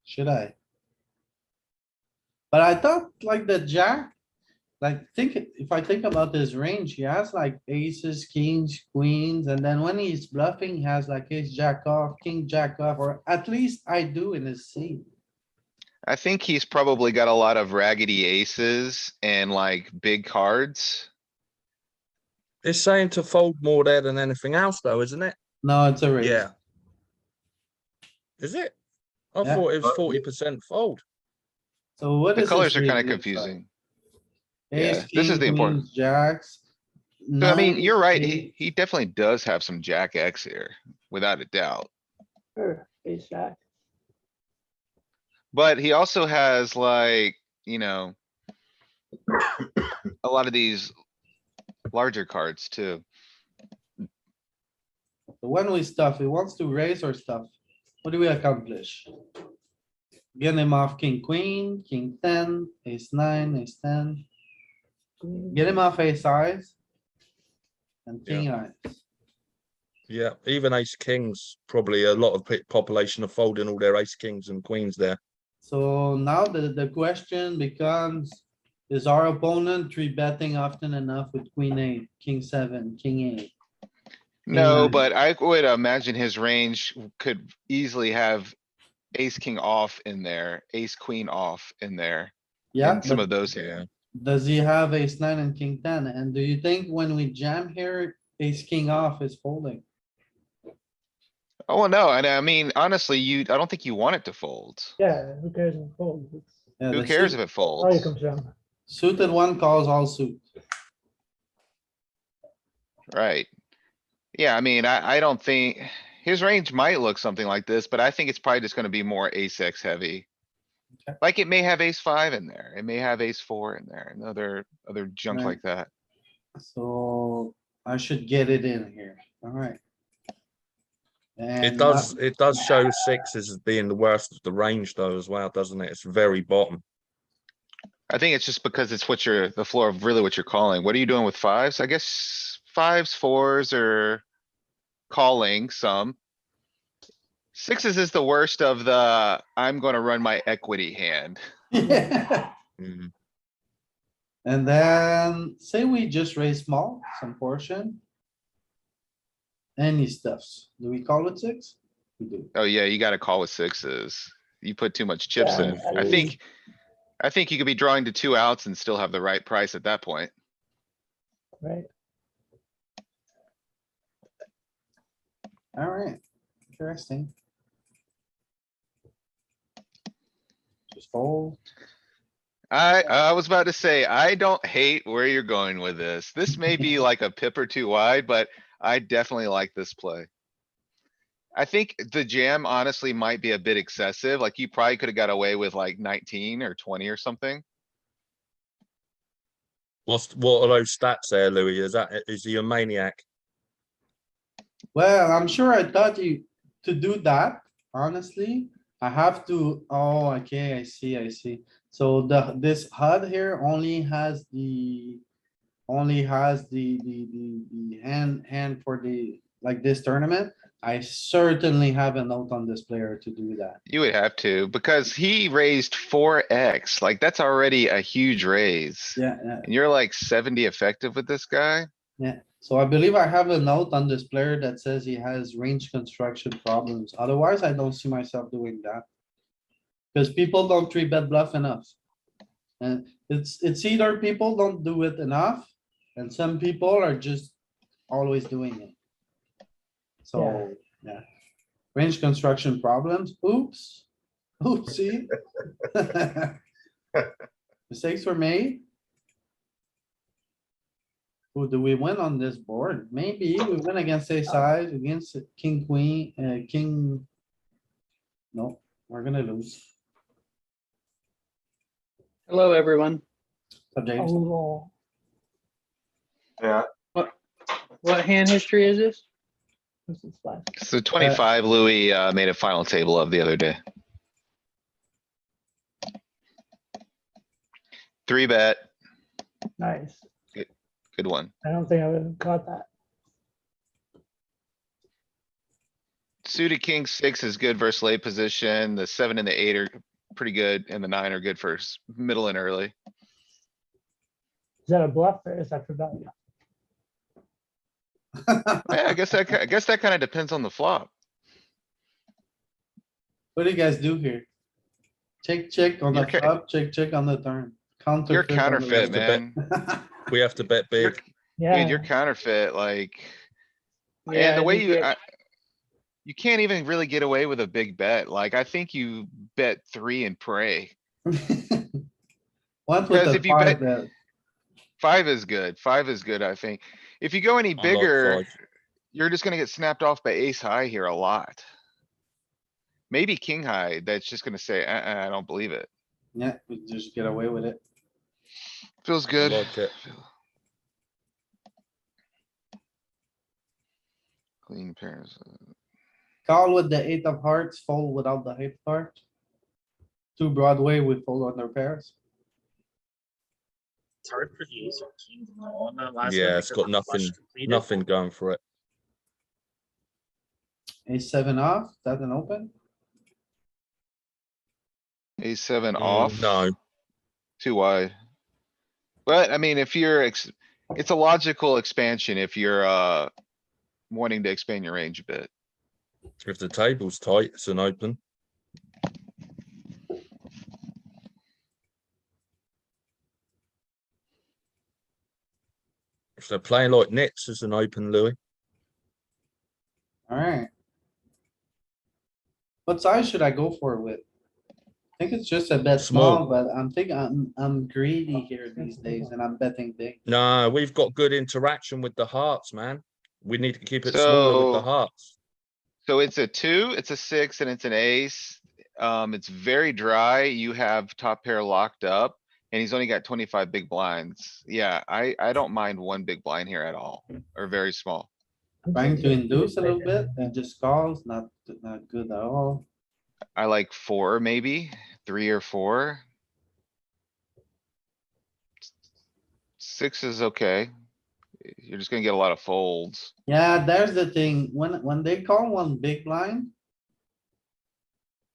Should I? But I thought like the jack, like if I think about his range, he has like aces, kings, queens, and then when he's bluffing, he has like ace jack off, king jack off, or at least I do in his seat. I think he's probably got a lot of raggedy aces and like big cards. it's saying to fold more there than anything else though, isn't it? No, it's a raise. Yeah. Is it? I Yeah. thought it was 40% fold. So what The is? colors his are kinda range look like? confusing. Ace, Yeah, this is king, the important- queens, jacks. So I mean, nines, you're right. eights. He definitely does have some jack X here, without a doubt. Sure, ace jack. But he also has like, a lot of these larger cards too. So when we stuff, he wants to raise our stuff. What do we accomplish? Get him off king, queen, king ten, ace nine, ace ten. Get him off ace size. And king eyes. Yeah, even ace kings, probably a lot of population are folding all their ace kings and queens there. So now the question becomes, is our opponent three betting often enough with queen eight, king seven, king eight? No, nine. but I would imagine his range could easily have ace king off in there, ace queen off in there. Yeah, And some but of those Yeah. here. does he have ace nine and king ten? And do you think when we jam here, ace king off is folding? Oh, well, no, and I mean, honestly, I don't think you want it to fold. Yeah, who cares if it folds? It's Yeah, Who the cares suit- if it all you folds? comes down. Suited one calls all suit. Right. Yeah, I mean, I don't think, his range might look something like this, but I think it's probably just gonna be more ace X heavy. Okay. Like it may have ace five in there, it may have ace four in there, and other junk Right. like that. So I should get it in here. Alright. It does show sixes as being the worst of the range though as well, doesn't it? It's very bottom. I think it's just because it's the floor of really what you're calling. What are you doing with fives? I guess fives, fours are calling some. Sixes is the worst of the, I'm gonna run my equity hand. Mhm. And then say we just raise small, some portion. Any stuffs. Do we call it six? We do. Oh yeah, you gotta call with sixes. You put too much chips Yeah, in. I mean- I think you could be drawing to two outs and still have the right price at that point. Right? Alright, interesting. Just fold. I was about to say, I don't hate where you're going with this. This may be like a pip or two wide, but I definitely like this play. I think the jam honestly might be a bit excessive. Like you probably could have got away with like 19 or 20 or something. What are those stats there, Louis? Is he a maniac? Well, I'm sure I thought to do that, honestly, I have to, oh, okay, I see. So this HUD here only has the hand for like this tournament. I certainly have a note on this player to do that. You would have to, because he raised 4x, like that's already a huge raise. Yeah, And you're like 70 effective with this guy? So I believe I have a note on this player that says he has range construction problems. Otherwise, I don't see myself doing that. Cause people don't three bet bluff enough. And it's either people don't do it enough and some people are just always doing it. So, yeah. Range construction problems, oops, oopsie. Mistakes were made. Who do we win on this board? Maybe we win against a size, against king, queen, king. No, we're gonna lose. Hello, everyone. So James, Oh, Yeah, What hand history is this? this is fine. So 25 Louis made a final table of the other day. 3 bet, Nice. good one. I don't think I would have caught that. Suited king 6 is good versus late position. The 7 and the 8 are pretty good, and the 9 are good for middle and early. Is that a bluff or is that for value? Yeah, I guess that kind of depends on the flop. what do you guys do here? Check on the You're ca- flop, check on the turn. You're Counterfeit on the counterfeit, river. man. We have to bet You're, big. Yeah. dude, you're counterfeit, like. Yeah, And the I way think you, it- you can't even really get away with a big bet. Like, I think you bet 3 and pray. What with Because the if you five bet- bet? 5 is good. 5 is good, I think. If you go any I like bigger, 5. you're just gonna get snapped off by ace high here a lot. Maybe king high, that's just gonna say, I don't believe it. Yeah, we just get away with it. Feels good. like it. Clean pairs. Call with the 8 of hearts, fold without the 8 of hearts. Two Broadway, we fold under pairs. It's hard for the ace or king to call on that last one. Yeah, it's because got the flush nothing, completed. nothing going for it. Ace 7 off, that's an open. Ace 7 off. No, Too wide. But I mean, if you're, it's a logical expansion if you're, wanting to expand your range a bit. if the table's tight, it's an open. If they're playing like nets, it's an open, Louis. Alright. What size should I go for with? I think it's just a bet small, Small. but I'm thinking I'm greedy here these days and I'm betting big. No, we've got good interaction with the hearts, man. We need to keep it smaller with the So- hearts. So it's a 2, it's a 6, and it's an ace. It's very dry. You have top pair locked up. And he's only got 25 big blinds. Yeah, I don't mind 1 big blind here at all, or very small. Trying to induce a little bit and just calls, not good at all. I like 4 maybe, 3 or 4. 6 is okay. You're just gonna get a lot of folds. Yeah, there's the thing, when they call one big blind.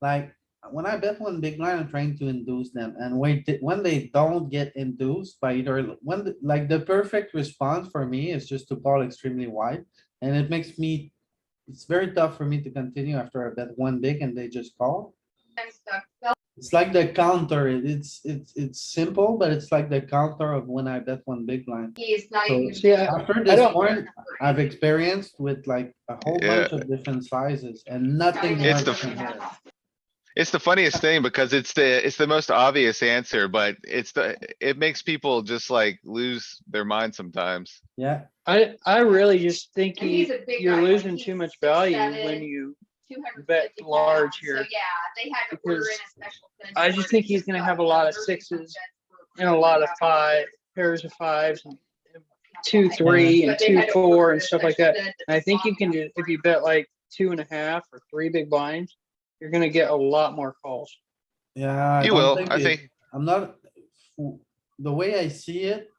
Like, when I bet one big blind, I'm trying to induce them and wait, when they don't get induced by either, like the perfect response for me is just to call extremely wide. And it makes me, it's very tough for me to continue after I bet one big and they just call. It's like the counter, it's simple, but it's like the counter of when I bet one big blind. So, Yeah, after I this don't- point, I've experienced with like a whole bunch Yeah. of different sizes and nothing. It's works the- in here. It's the funniest thing because it's the most obvious answer, but it makes people just like lose their mind sometimes. Yeah, I really just think And he's a big you're guy, like, losing he's too much value 6'7", when you 250 bet large pounds. here. So yeah, they had to order in Because a special. bench I just order think to he's gonna stock have a lot of the sixes for and a lot of pairs of fives, and 2, 3, and But they 2, had to 4, order and a stuff like special that. bench And I think you stock can them do, if you bet like 2.5 or 3 big blinds, you're gonna get a lot more calls. yeah. You don't will, think I it- think. I'm not, the way I see it,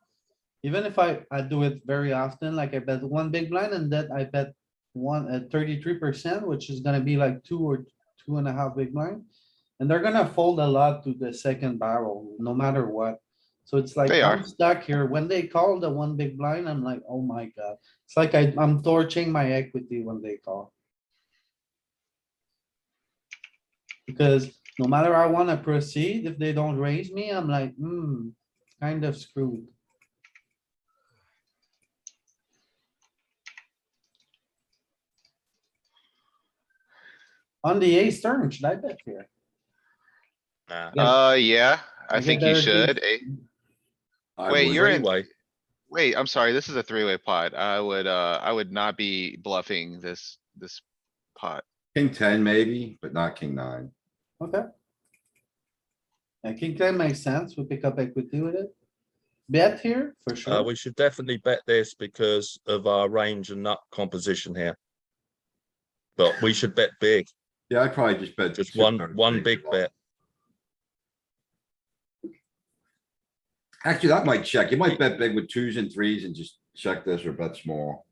even if I do it very often, like I bet one big blind and then I bet one at 33%, which is gonna be like 2 or 2.5 big blind. And they're gonna fold a lot to the second barrel, no matter what. So it's like, They I'm are. stuck here. When they call the one big blind, I'm like, oh my god. It's like I'm torching my equity when they call. Because no matter I wanna proceed, if they don't raise me, I'm like, kind of screwed. On the ace turn, should I bet here? Nah. Yeah, I I get think you there, should. geez. I Wait, would. you're in, Three-way. wait, I'm sorry, this is a three-way pot. I would not be bluffing this pot. King ten maybe, but not king nine. Okay. I think that makes sense. We pick up equity with it. Bet here for sure. We should definitely bet this because of our range and nut composition here. But we should bet big, Yeah, I'd probably just bet. just chip one thirty-three big big bet. Actually, that might check. You might bet big with twos and threes and just check this or bet small.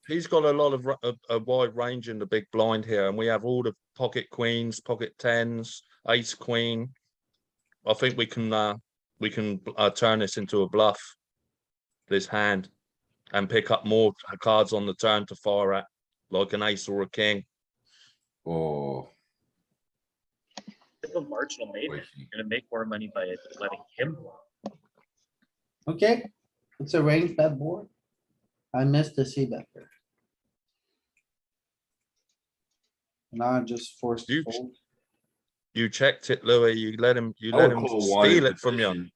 He's got a lot of a wide range in the big blind here, and we have all the pocket queens, pocket tens, ace queen. I think we can turn this into a bluff. This hand, and pick up more cards on the turn to fire at, like an ace or a king. Oh, It's a marginal maiden. wait, You're gonna make more money by letting him bluff. Okay, it's a range bet board. I missed the C bet there. Now I'm just forced to You- fold. You checked it, Louis. You let him I would call one in steal it from you. position.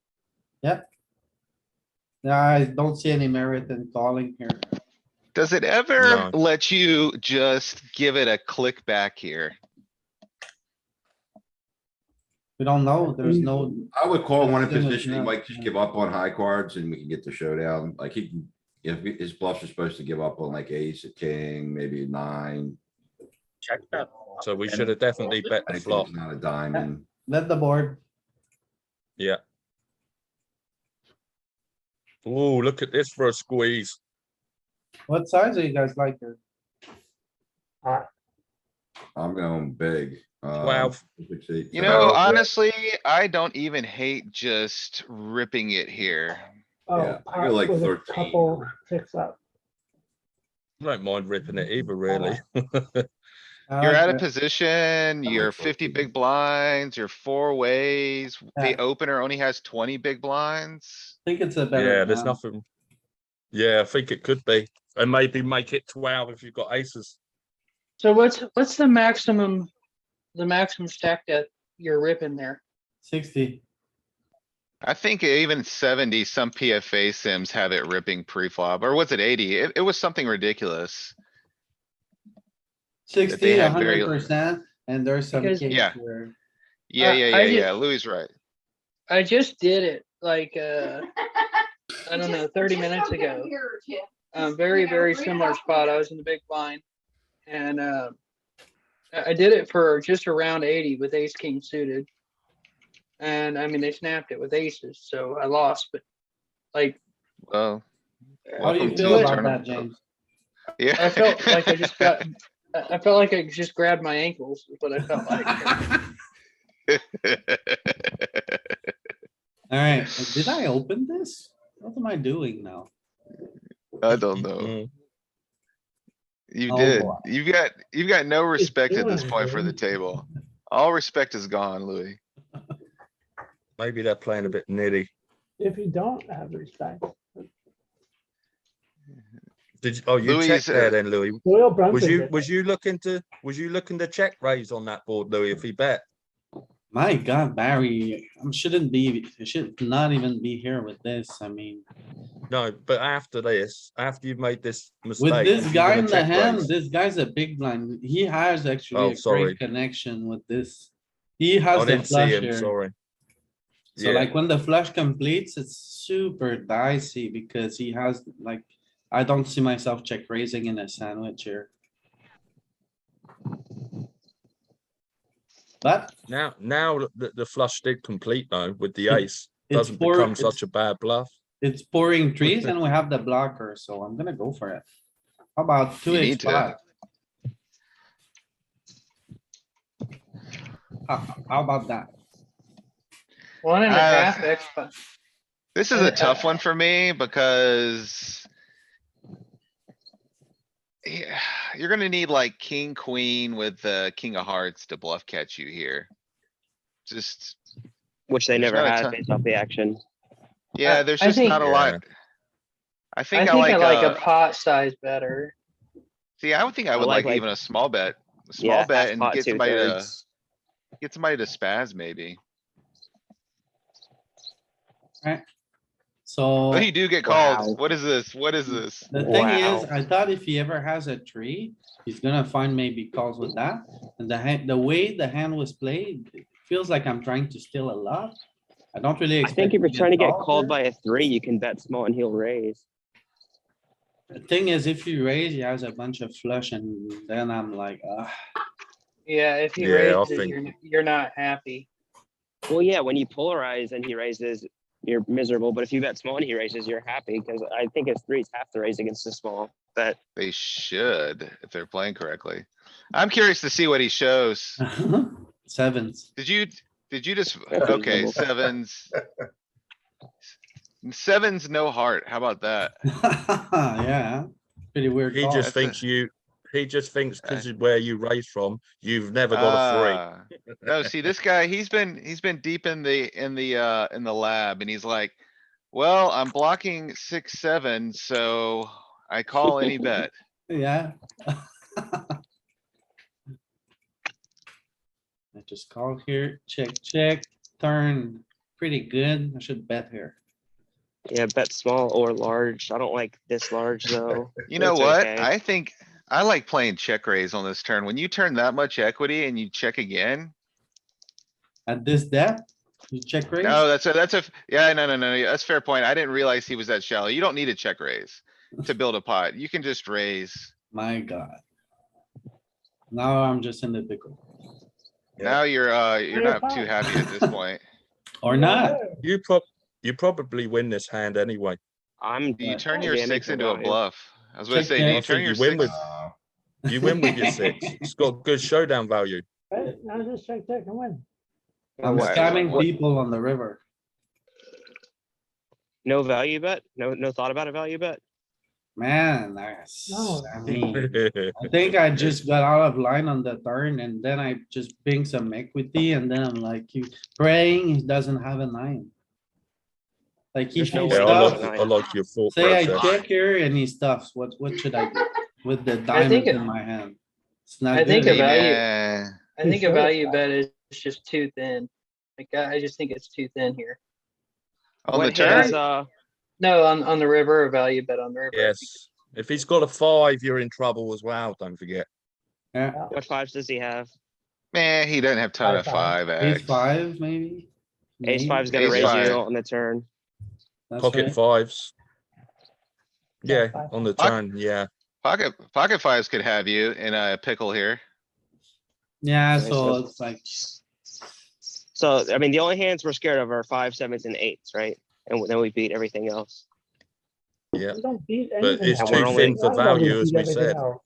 Yeah, I don't see any merit in calling here. Does it ever No. let you just give it a click back here? We don't know. There's no, I would call one in Everything was position. He nuts, might just yeah. give up on high cards and we can get the showdown. Like he can, if his bluffs are supposed to give up on like ace, a king, maybe a nine. Check that. flop So we and should have definitely fold it. bet the Anything's flop. not a diamond. let the board. Yeah. Oh, look at this for a squeeze. What size are you guys like here? I'm going big. 12. You know, honestly, I don't even hate just ripping it here. Yeah, Oh, I go like with a 13. couple picks up. I don't mind ripping it either, really. You're Uh, at a position, you're 50 big blinds, you're four ways. The Yeah. opener only has 20 big blinds. I think it's a better. Yeah, there's hand. nothing. Yeah, I think it could be. And maybe make it 12 if you've got aces. So what's the maximum stack that you're ripping there? 60. I think even 70, some PFA sims have it ripping pre-flop, or was it 80? It was something ridiculous. 60, had very- 100%, and there's some Because- kings Yeah. where. Yeah, I yeah, just- yeah, Louis right. I just did it like, I don't know, 30 minutes ago. Very, very similar spot. I was in the big blind. And I did it for just around 80 with ace king suited. And I mean, they snapped it with aces, so I lost, but like, Well. How do you welcome to feel the about that, tournament. James? Yeah. I felt like I felt like I just grabbed my ankles, is what I felt like. Alright, did I open this? What am I doing now? I don't know. Mm. You Oh, did. boy. You've got no respect at this doing, point for the dude? table. All respect is gone, Louis. Maybe they're playing a bit nitty. If you don't have respect. Oh, you Louis, checked there then, Louis. Doyle Brunson Was did that. you looking to check raise on that board, Louis, if he bet? My god, Barry, I should not even be here with this. I mean, No, but after this, after you've made this mistake. with this you're guy gonna in the check hand, raise. this guy's a big blind. He has actually Oh, a sorry. great connection with this. He I has the didn't see flush him, here. sorry. So Yeah. like when the flush completes, it's super dicey because he has like, I don't see myself check raising in a sandwich here. But Now the flush did complete though with the It- ace. it's Doesn't for- become it's- such a bad bluff. it's pouring trees and we have the blocker, so I'm gonna go for it. How about two You X need to. five? How about that? 1.5 X. This is a tough one for me because. Yeah, you're gonna need like king, queen with the king of hearts to bluff catch you here. Just, Which they There's never not a had ton- based off the action. yeah, there's I just think- not a lot. I I think I think I like like, a pot size better. see, I would think I I would like, like even a small bet. A small Yeah, bet half and pot, get somebody to, 2/3. get somebody to spaz maybe. So Oh, you do get Wow. called. What is this? What is this? the thing is, Wow. I thought if he ever has a tree, he's gonna find maybe calls with that. And the hand, the way the hand was played, it feels like I'm trying to steal a lot. I don't really I expect. think if you're trying to get called called here. by a 3, you can bet small and he'll raise. The thing is, if you raise, he has a bunch of flush and then I'm like, Yeah, if he Yeah, I raises, think- you're not happy. Well, yeah, when you polarize and he raises, you're miserable. But if you bet small and he raises, you're happy because I think his 3s have to raise against the small bet. They should, if they're playing correctly. I'm curious to see what he shows. sevens. Did you just, That's okay, reasonable. sevens, no heart. How about that? Yeah, pretty weird He call. just That's thinks he just thinks because of where you raised from, you've never got a three. No, see, this guy, he's been deep in the lab and he's like, well, I'm blocking 6, 7, so I call any bet. Yeah. I just call here, check, turn, pretty good. I should bet here. Yeah, bet small or large. I don't like this large though. You know It's what? okay. I think I like playing check raise on this turn. When you turn that much equity and you check again. At this depth, you check raise. No, yeah, no, that's fair point. I didn't realize he was that shallow. You don't need a check raise to build a pot. You can just raise. My god. Now I'm just in the pickle. Yeah. Now you're not too happy at this point. Or not. You probably win this hand anyway. I'm. Do you turn I'm your jamming 6 for into a value. bluff? I was gonna Check say, do check. you I turn think your you win 6? with you win with your 6. It's got good showdown value. Right, now just check and win. I'm What- scamming what- people on the river. No value bet? No thought about a value bet? Man, No. I mean, I think I just got out of line on the turn and then I just ping some equity and then I'm like, you praying he doesn't have a 9. Like if There's no he way Yeah, he stuffs, knows I like your thought say I process. check here and he stuffs, what should I do with the think diamonds it- in my hand? It's not I think good. a value- Yeah. I think a value bet is just too thin. Like, I just think it's too thin here. On the What turn? hands, No, on the river, a value bet on the river. Yes. If he's got a 5, you're in trouble as well. Don't forget. Yeah, what 5s does he have? Man, he doesn't have ton of 5 ace X. 5 maybe. Ace Maybe. 5's gonna Ace raise you 5. on the turn. That's Pocket right. 5s. Yeah, Yeah, five. on the Poc- turn. Yeah. Pocket 5s could have you in a pickle here. Yeah, Okay, so so- it's like, So, I mean, the only hands we're scared of are 5s, 7s, and 8s, right? And then we beat everything else. Yeah. We don't beat But anything it's else. too A thin for lot of us value, as beat we everything said. else.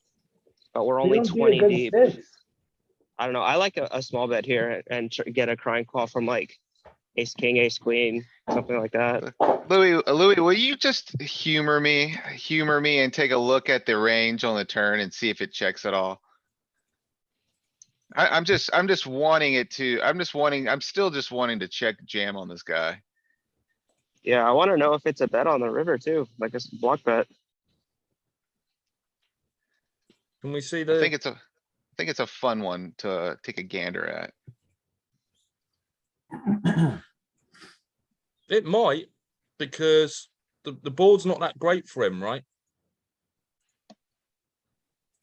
But we're We only don't beat a 20 good deep. six. I don't know. I like a small bet here and get a crying call from like ace, king, ace, queen, something like that. Louis, will you just humor me and take a look at the range on the turn and see if it checks at all? I'm just wanting it to, I'm still just wanting to check jam on this guy. Yeah, I want to know if it's a bet on the river too, like a block bet. Can we see I the? think it's a fun one to take a gander at. It might, because the board's not that great for him, right?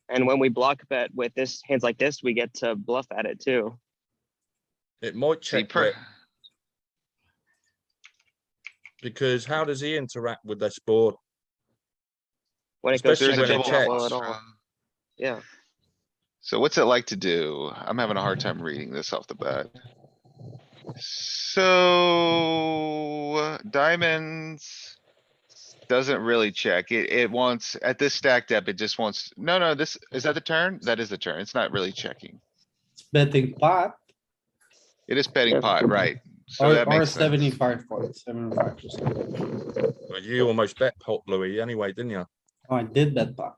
And when we block bet with this hands like this, we get to bluff at it too. It might See, check bet, because how does he interact with this board? When it goes Especially check, when it check, not blow checks. at all. Yeah. So what's it like to do? I'm having a hard time reading this off the bat. So diamonds doesn't really check. It wants, at this stack depth, it just wants, no, this, is that the turn? That is the turn. It's not really checking. it's betting pot. It is betting Yeah. pot, right? So that Or makes sense. 75%. Well, you almost bet pot, Louis, anyway, didn't you? Oh, I did bet pot.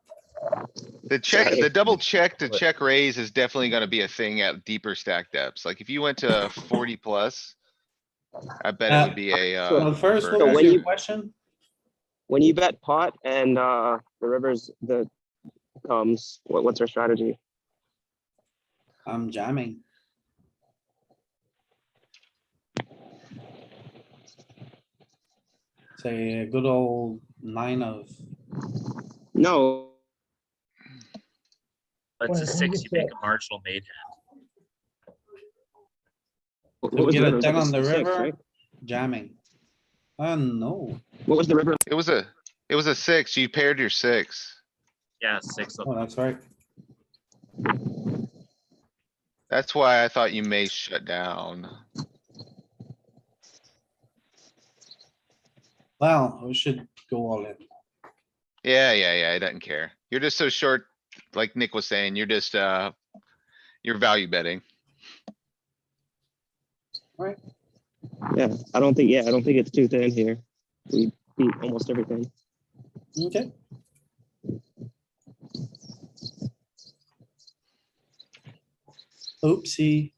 The check, Sorry. the double check to But- check raise is definitely gonna be a thing at deeper stack depths. Like if you went to 40 plus. I bet it would be a, Well, first, river. what was when your you- question? When you bet pot and the rivers the comes, what's our strategy? I'm jamming. Say a good old 9 of, No, But it's a Well, six, you make check. a marginal made hand. what we was get the a river? 10 It was on the a six, river, right? jamming. No, What was the river? It was a 6. You paired your 6. Yeah, six of oh, that's right. That's why I thought you may shut down. Well, we should go all in. Yeah, it doesn't care. You're just so short, like Nick was saying, you're just, you're value betting. Yeah, I don't think it's too thin here. We beat almost everything. Okay. Oopsie.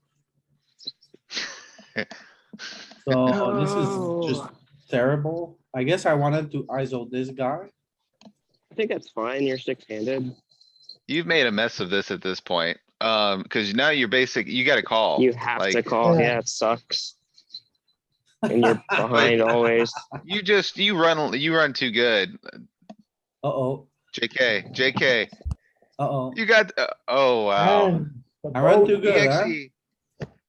So this is just terrible. I guess I wanted to ISO this guy. I think that's fine. You're six-handed. You've made a mess of this at this point. Cuz now you're you gotta call. You have to like, call. Yeah. Yeah, it sucks. And you're behind always. You run too good. Uh-oh, JK, uh-oh. you got, oh wow. And the I run boat- too He good, huh? actually,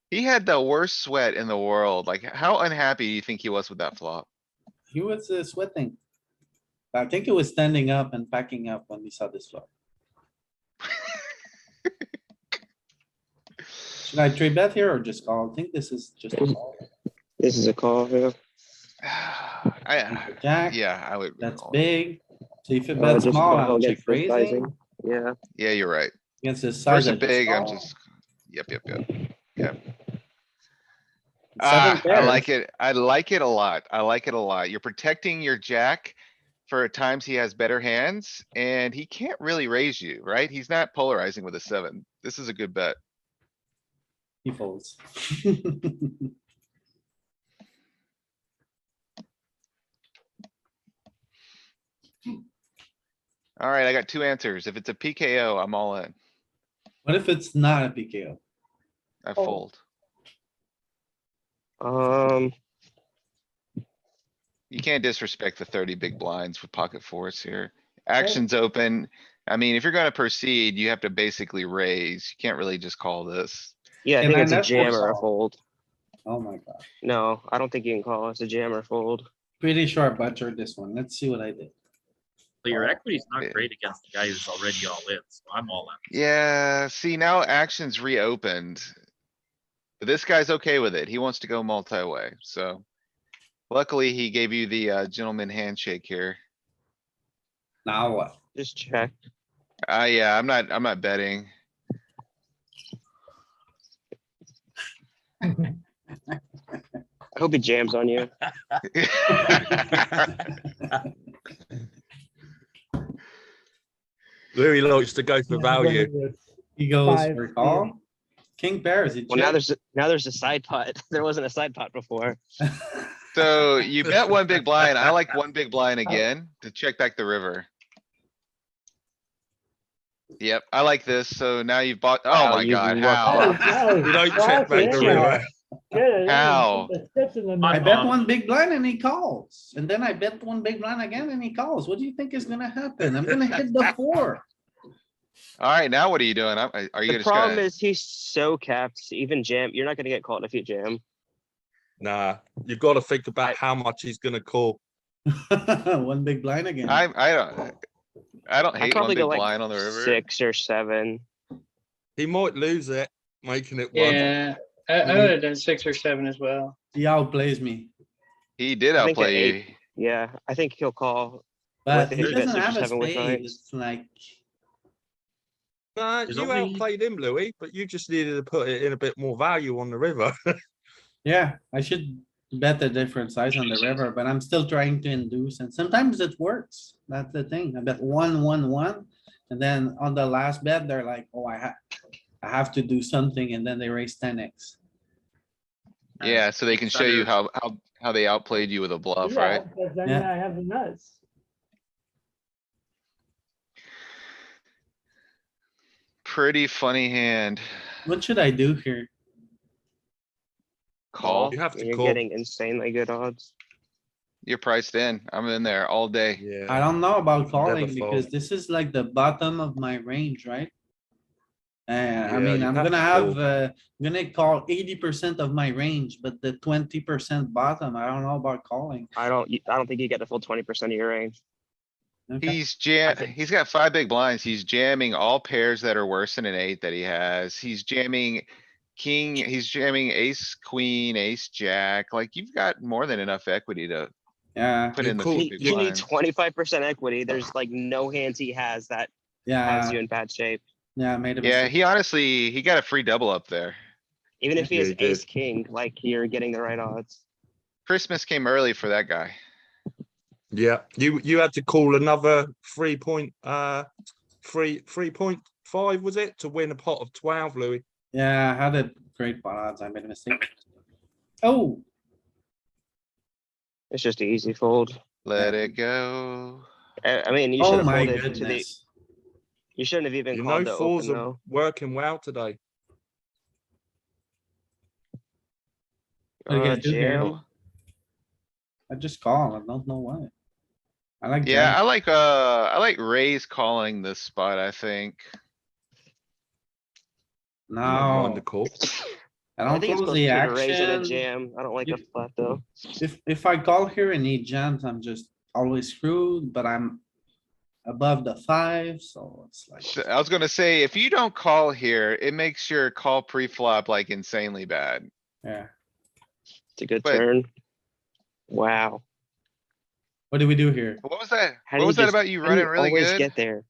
he had the worst sweat in the world. Like, how unhappy do you think he was with that flop? He was sweating. I think it was standing up and packing up when he saw this flop. Should I trade bet here or just call? I think this is just a call. This is a call. Yeah. Jack, Yeah, I would. that's call. big. So if it Oh, bets just small, call I'll check against this sizing. raising. Yeah. Yeah, you're right. Against this size. Versus I just big, I'm call. just, yep. Seven I pairs. like it. I like it a lot. I like it a lot. You're protecting your jack. For at times he has better hands and he can't really raise you, right? He's not polarizing with a 7. This is a good bet. He folds. Alright, I got 2 answers. If it's a PKO, I'm all in. What if it's not a PKO? I Oh. fold. You can't disrespect the 30 big blinds with pocket fours here. Action's open. I mean, if you're gonna proceed, you have to basically raise. You can't really just call this. Yeah, I Can think I it's a net jam fold or a call? fold. Oh my god. No, I don't think you can call. It's a jam or fold. Pretty sure I butchered this one. Let's see what I did. But your equity's not Yeah. great against the guy who's already all in, so I'm all in. Yeah, see now action's reopened. But this guy's okay with it. He wants to go multi-way, so. Luckily, he gave you the gentleman handshake here. Now what? Just check. Yeah, I'm not betting. I hope he jams on you. Louis likes to go for Yeah, value. going with He goes Five, for call. King pairs, he Well, now checks. there's a side pot. There wasn't a side pot before. So you bet 1 big blind. I like 1 big blind again to check back the river. Yep, I like this. So now you've bought, oh Wow, my you've god, lucked how? Oh, You don't check back the yeah. river. Get it in, How? put the chips in the I net. bet one big blind and he calls. And then I bet one big blind again and he calls. What do you think is gonna happen? I'm gonna hit the 4. Alright, now what are you doing? Are you The just problem gonna? is he's so capped. Even jam, you're not gonna get called if you jam. Nah, you've got to think about how much he's going to call. One big blind again. I don't I'd hate 1 probably big go like blind on the river. 6 or 7. He might lose it, making it 1. Yeah, I would have done 6 or 7 as well. He outplays me, He did I think at outplay you. Yeah, I think he'll call. but think he if you bet doesn't 6 or have a 7 with spade. nines. It's like, Nah, There's you only- outplayed him, Louis, but you just needed to put it in a bit more value on the river. Yeah, I should bet a different size on the river, but I'm still trying to induce and sometimes it works. That's the thing. I bet 1-1-1. And then on the last bet, they're like, oh, I have to do something and then they raise 10x. Yeah, so they can show you Standard. how they outplayed you with a bluff, Yeah, right? but then Yeah. I have the nuts. Pretty funny hand. What should I do here? Call. You have to You're call. getting insanely good odds. You're priced in. I'm in there all day. I Yeah. don't know about Never calling fold. because this is like the bottom of my range, right? I Yeah, mean, you I'm have gonna to have, call. I'm gonna call 80% of my range, but the 20% bottom, I don't know about calling. I don't think you get the full 20% of your range. Okay, He's got 5 big blinds. He's jamming all pairs that are worse than an 8 that he has. He's jamming king, he's jamming ace, queen, ace, jack. Like you've got more than enough equity to yeah, put You in the call- few He, big you need blinds. 25% equity. There's like no hands he has that has yeah, you in bad shape. yeah, I made a Yeah, mistake. he honestly, he got a free double up there. Even if he Yeah, has he did. ace king, like you're getting the right odds. Christmas came early for that guy. Yeah, you had to call another 3.5 was it to win a pot of 12, Louis? Yeah, I had a great pot odds. I made a mistake. Oh, It's just an easy fold. Let it go. I mean, you should oh have my folded to the, goodness. you shouldn't have even You called know, the fours open are though. working well today. What do you guys do here? Jam. I just call. I don't know why. I like Yeah, jam. I like Ray's calling this spot, I think. You don't mind the No, call. I I don't think it's close close the between a raise and a action. jam. I don't like a If- flat though. If I call here and he jams, I'm just always screwed, but I'm above the 5, so it's like, I was gonna say, if you don't call here, it makes your call pre-flop like insanely bad. yeah. It's a good But- turn. Wow. What do we do here? What was that? How do What you was that just- about you how do running you really always good? get there?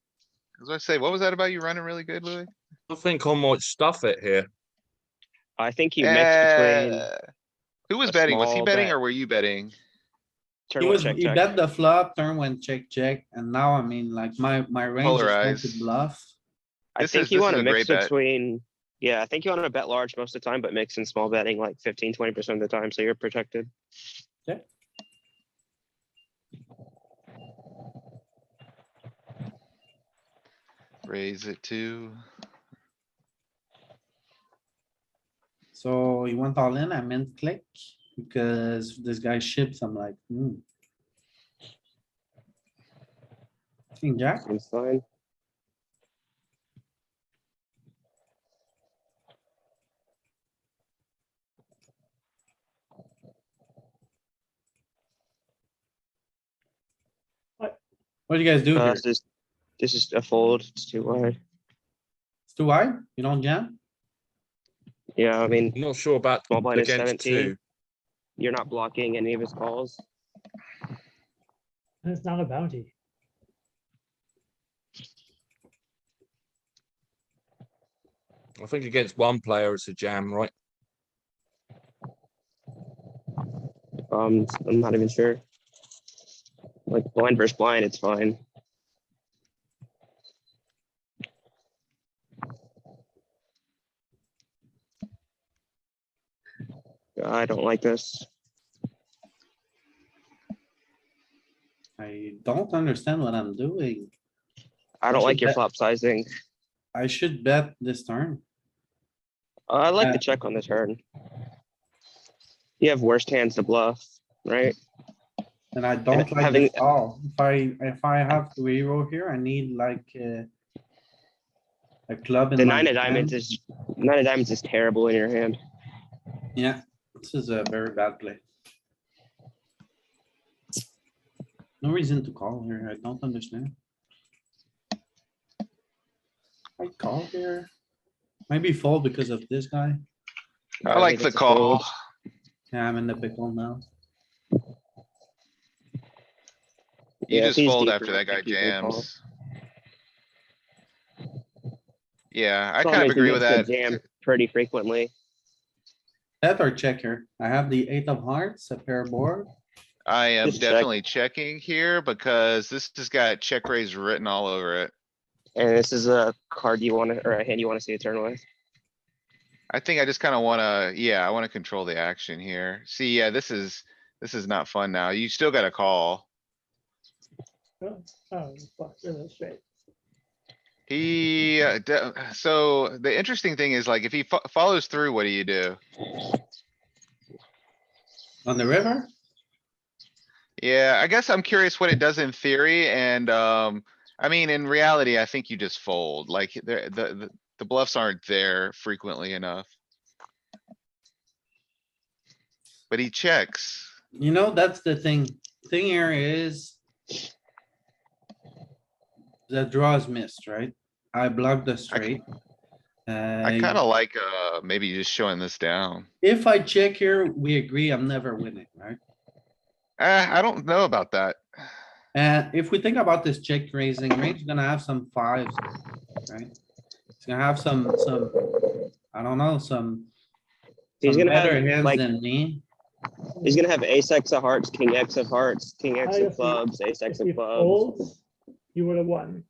I was gonna say, what was that about you running really good, Louis? I think I might stuff it here. I think you mixed between Who was a betting? Was he small betting bet. or were you betting? turn He one was, check he check. bet the flop, turn went check, check, and now I mean, like, my range is going to Polarized. bluff. I This think is- you this want is to a mix great bet. between, yeah, I think you want to bet large most of the time, but mix in small betting like 15-20% of the time, so you're protected. Raise it to. So he went all in, I meant click, because this guy ships, I'm like, King jack, Seems fine. what do you guys do here? This is a fold. It's too wide. It's too wide? You don't jam? Yeah, I mean, I'm not sure about Small blind is against 17. 2. you're not blocking any of his calls. And it's not a bounty. I think against one player it's a jam, right? I'm not even sure. Like blind versus blind, it's fine. I don't like this. I don't understand what I'm doing. I don't like your bet- flop sizing. I should bet this turn. I like Uh, the check on the turn. You have worst hands to bluff, right? And I don't like having- this call. If I have to hero here, I need like a club in The my nine of diamonds hand. is terrible in your hand. Yeah, this is a very bad play. No reason to call here. I don't understand. I call here. Maybe fold because of this guy. I like think the it's a call. fold. Yeah, I'm in the pickle now. You Yeah, if just he's fold deeper, after I that guy think you can call. jams. Yeah, I As long kind of as he agree with gets that. the jam pretty frequently. Bet or checker? I have the 8 of hearts, a pair board. I am Just check. definitely checking here because this has got check raise written all over it. And this is a card you wanna, or a hand you wanna see a turn with. I think I just kinda wanna, yeah, I wanna control the action here. See, yeah, this is not fun now. You still got a call. Oh, fuck, really straight. He, so the interesting thing is like, if he follows through, what do you do? On the river? Yeah, I guess I'm curious what it does in theory and, I mean, in reality, I think you just fold, like the bluffs aren't there frequently enough. But he checks. You know, that's the thing. Thing here is. The draw is missed, right? I blocked the straight. I kinda like, maybe just showing this down. If I check here, we agree I'm never winning, right? I don't know about that. And if we think about this check raising range, gonna have some fives, right? It's gonna have some, I don't know, some He's some gonna have, better hands like- than me. He's gonna have ace X of hearts, king X of hearts, king X If of he- clubs, ace X If of he clubs. folds, you would have won.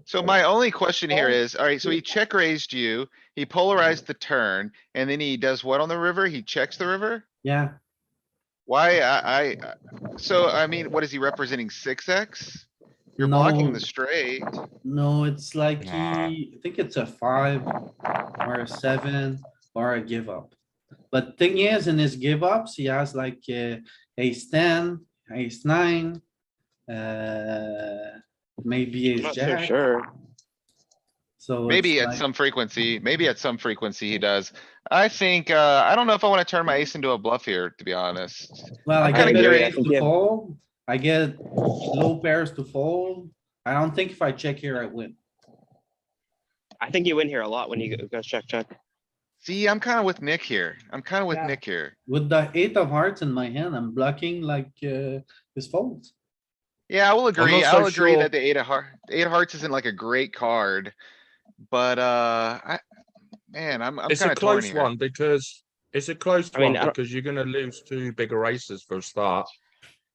So my only question here Oh. is, alright, so he check raised you, he polarized the turn, and then he does what on the river? He checks the river? Yeah, Why, so I mean, what is he representing? 6x? You're blocking No. the straight. no, it's like Nah. I think it's a 5 or a 7 or a give up. But thing is, in his give ups, he has like ace 10, ace 9. Maybe I'm ace not so jack. sure. So Maybe it's at like, some frequency, maybe at some frequency he does. I think, I don't know if I wanna turn my ace into a bluff here, to be honest. well, I I'm get kinda better curious. ace think to you have- fold. I get low pairs to fold. I don't think if I check here, I win. I think you win here a lot when you go check, check. See, I'm kinda with Nick here. I'm kinda with Yeah. Nick here. With the 8 of hearts in my hand, I'm blocking like his folds. Yeah, I will agree. not so I'll agree sure. that the eight of hearts isn't like a great card. But, I'm It's a kinda torn close here. one because it's a close I mean, one I don't- because you're gonna lose two bigger aces for a start.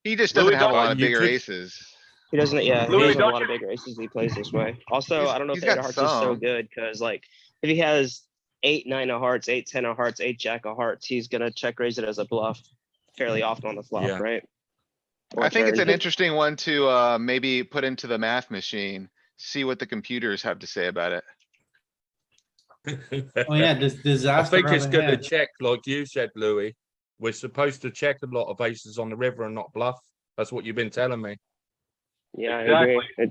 He just doesn't Louis, have a don't- lot of you bigger could- aces. He doesn't, yeah, he Louis, doesn't have a don't lot of you- bigger aces. He plays this way. Also, He's- I don't know if he's the eight got of hearts is so some. good, cuz like, if he has 8, 9 of hearts, 8, 10 of hearts, 8 jack of hearts, he's gonna check raise it as a bluff fairly often on the flop, Yeah. right? Or I think it's turn. an interesting one to, maybe put into the math machine, see what the computers have to say about it. Oh yeah, this I disaster think it's of a gonna hand. check, like you said, Louis. We're supposed to check a lot of aces on the river and not bluff. That's what you've been telling me. Yeah, I agree.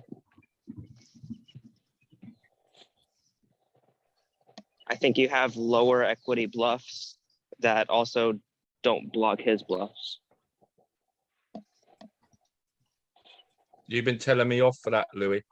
I think you have lower equity bluffs that also don't block his bluffs. You've been telling me off for that, Louis.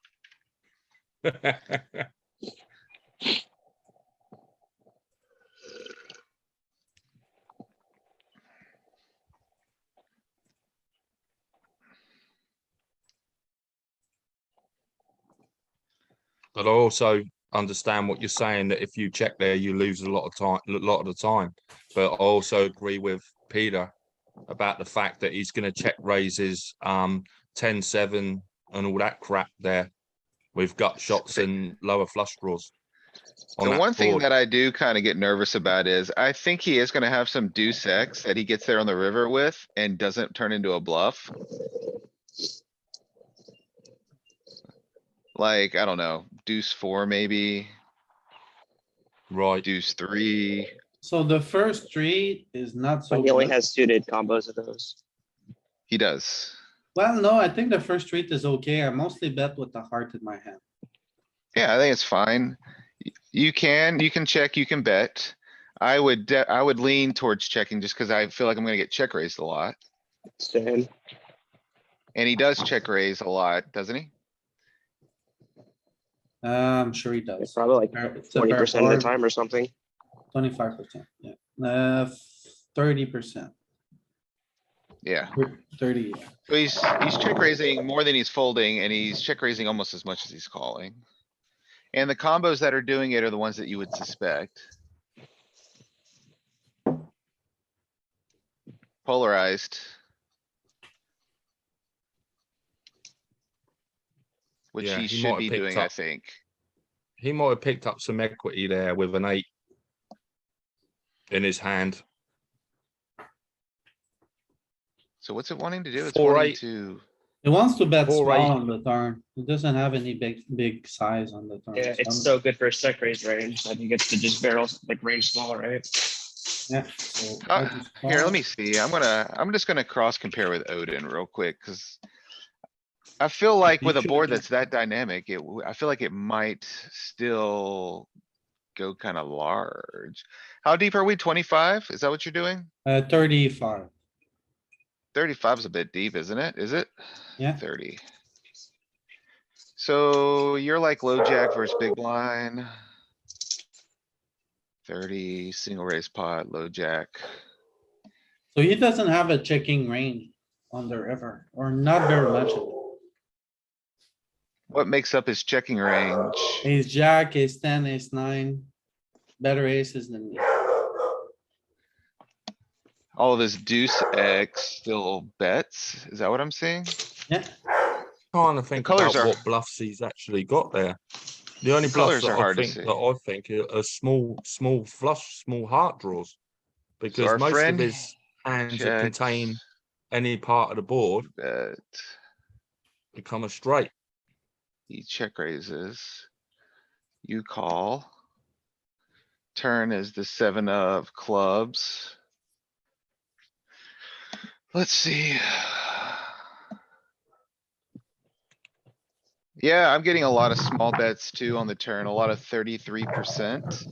But I also understand what you're saying, that if you check there, you lose a lot of time, a lot of the time. But I also agree with Peter about the fact that he's going to check raises 10-7 and all that crap there with gut shots and lower flush draws. on The that one thing board. that I do kinda get nervous about is I think he is gonna have some deuce X that he gets there on the river with and doesn't turn into a bluff. Like, I don't know, deuce 4 maybe, Right. deuce 3. So the first three is not so But he only good. has suited combos of those. He does. Well, no, I think the first street is okay. I mostly bet with the heart in my hand. Yeah, I think it's fine. You can check, you can bet. I would lean towards checking just cuz I feel like I'm gonna get check raised a lot. Same. And he does check raise a lot, doesn't he? I'm sure he It's does. probably like It's a pair 20% of the board, time or something. 25%, yeah. 30%, Yeah. 30, yeah. So he's check raising more than he's folding and he's check raising almost as much as he's calling. And the combos that are doing it are the ones that you would suspect. polarized. Which Yeah, he he should might have be picked doing, I up- think. He might have picked up some equity there with an 8 in his hand. So what's it wanting to do? It's 4-8. wanting to, He wants to bet 4-8. small on the turn. He doesn't have any big size on the turn. Yeah, So it's I'm- so good for check raise range. I think it's to just barrel like range small, right? Yeah. So I just here, let call. me see. I'm just gonna cross compare with Odin real quick, cuz. I feel like You with a should board do. that's that dynamic, I feel like it might still go kind of large. How deep are we? 25? Is that what you're doing? 35. 35 is a bit deep, isn't it? Is it? Yeah. 30. So you're like low jack versus big blind. 30, single raise pot, low jack. So he doesn't have a checking range on the river, or not very much of it. What makes up his checking range? Ace jack, ace 10, ace 9, better aces than me. All of his deuce X still bets? Is that what I'm seeing? Yeah, Trying to think colors about are- what bluffs he's actually got there. The only The bluffs colors that are I hard to think see. that I think are small flush, small heart draws. Because our most friend of his hands that contain checks. any part of the board Bet. become a straight. He check raises. You call. Turn is the 7 of clubs. Let's see. Yeah, I'm getting a lot of small bets too on the turn, a lot of 33%.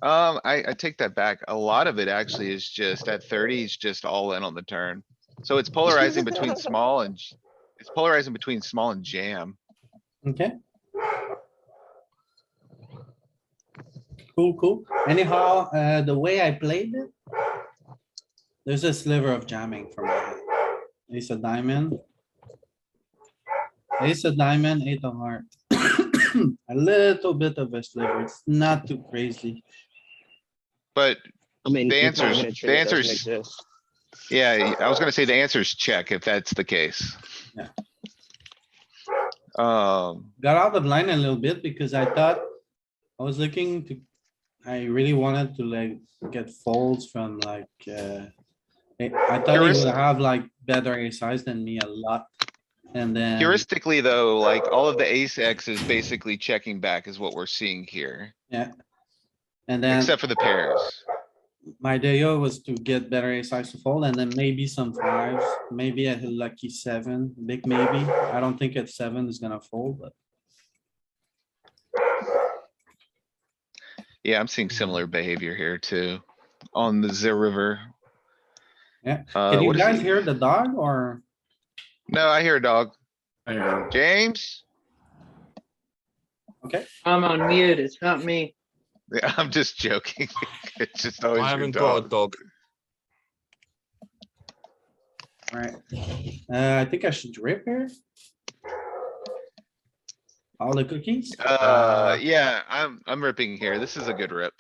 I take that back. A lot of it actually is just at 30, it's just all in on the turn. So it's polarizing between small and, it's polarizing between small and jam. okay. Cool. Anyhow, the way I played it, there's a sliver of jamming from my hand. Ace of diamond. Ace of diamond, 8 of heart. A little bit of a sliver. It's not too crazy. But I mean, The you're probably answer's- gonna the treat it doesn't answer's- exist. yeah, I was gonna say the answer is check if that's the case. Yeah. Got out of line a little bit because I thought I was looking to, I really wanted to like get folds from like, I thought he would Heuristic. have like better ace size than me a lot. And then, heuristically though, like all of the ace X is basically checking back is what we're seeing here, yeah. And then except for the pairs. my idea was to get better ace size to fold and then maybe some fives, maybe a lucky 7, big maybe. I don't think at 7 is gonna fold, but Yeah, I'm seeing similar behavior here too, on the Z River. Yeah. can you What is guys it? hear the dog or? No, I hear a dog. I know. James? Okay, I'm on mute. It's not me. Yeah, I'm just joking. It's just always I your haven't got a dog. dog. alright. I think I should rip here. All the cookies? Yeah, I'm ripping here. This is a good rip.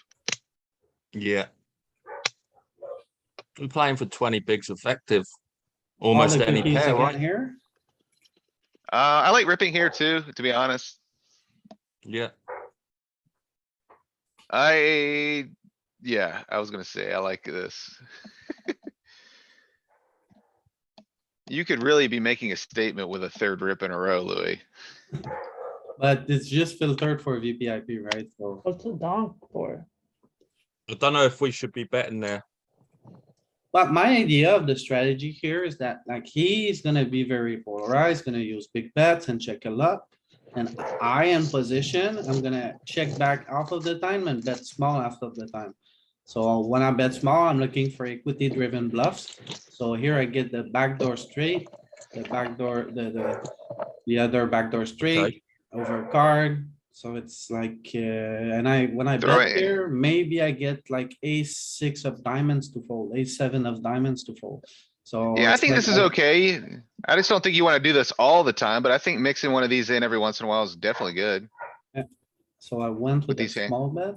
Yeah. I'm playing for 20 bigs effective. All Almost the any cookies pair, again right? here? I like ripping here too, to be honest. Yeah. Yeah, I was gonna say, I like this. You could really be making a statement with a third rip in a row, Louis. But it's just filtered for VPIP, right? So What's the donk for? I don't know if we should be betting there. but my idea of the strategy here is that like he's gonna be very polarized, gonna use big bets and check a lot. And I am position, I'm gonna check back half of the time and bet small half of the time. So when I bet small, I'm looking for equity driven bluffs. So here I get the backdoor straight, the backdoor, the other backdoor straight over card. So it's like, and when I Throw bet it. here, maybe I get like ace 6 of diamonds to fold, ace 7 of diamonds to fold. So. Yeah, I it's think like this is okay. I just don't think you wanna do this all the time, but I think mixing one of these in every once in a while is definitely good. So I went with With a these hand- small bet.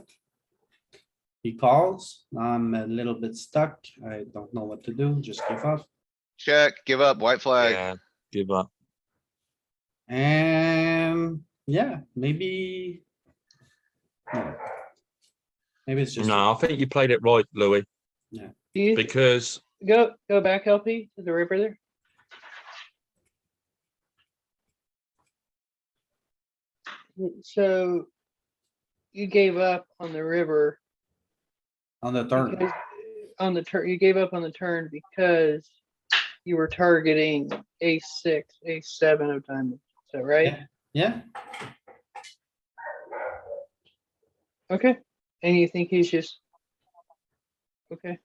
He calls. I'm a little bit stuck. I don't know what to do. Just give up. Check, give up, white flag. Yeah, give up. And yeah, maybe. No. Maybe it's just. No, I think you played it right, Louis, Do you because go back LP to the river there? So you gave up on the river On the turn. because on the turn, you gave up on the turn because you were targeting ace-6, ace-7 of diamonds. Is that right? Yeah, Okay. And you think he's just okay?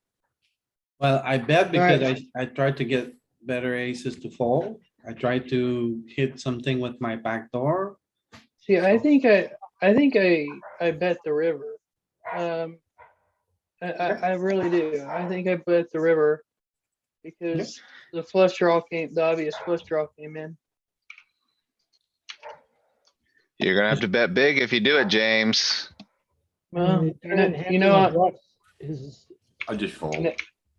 well, I bet because Alright. I tried to get better aces to fold. I tried to hit something with my backdoor. See, I think I bet the river. I really do. I think I bet the river because the flush draw came, the obvious flush draw came in. You're gonna have to bet big if you do it, James. Well, you know, I just fold.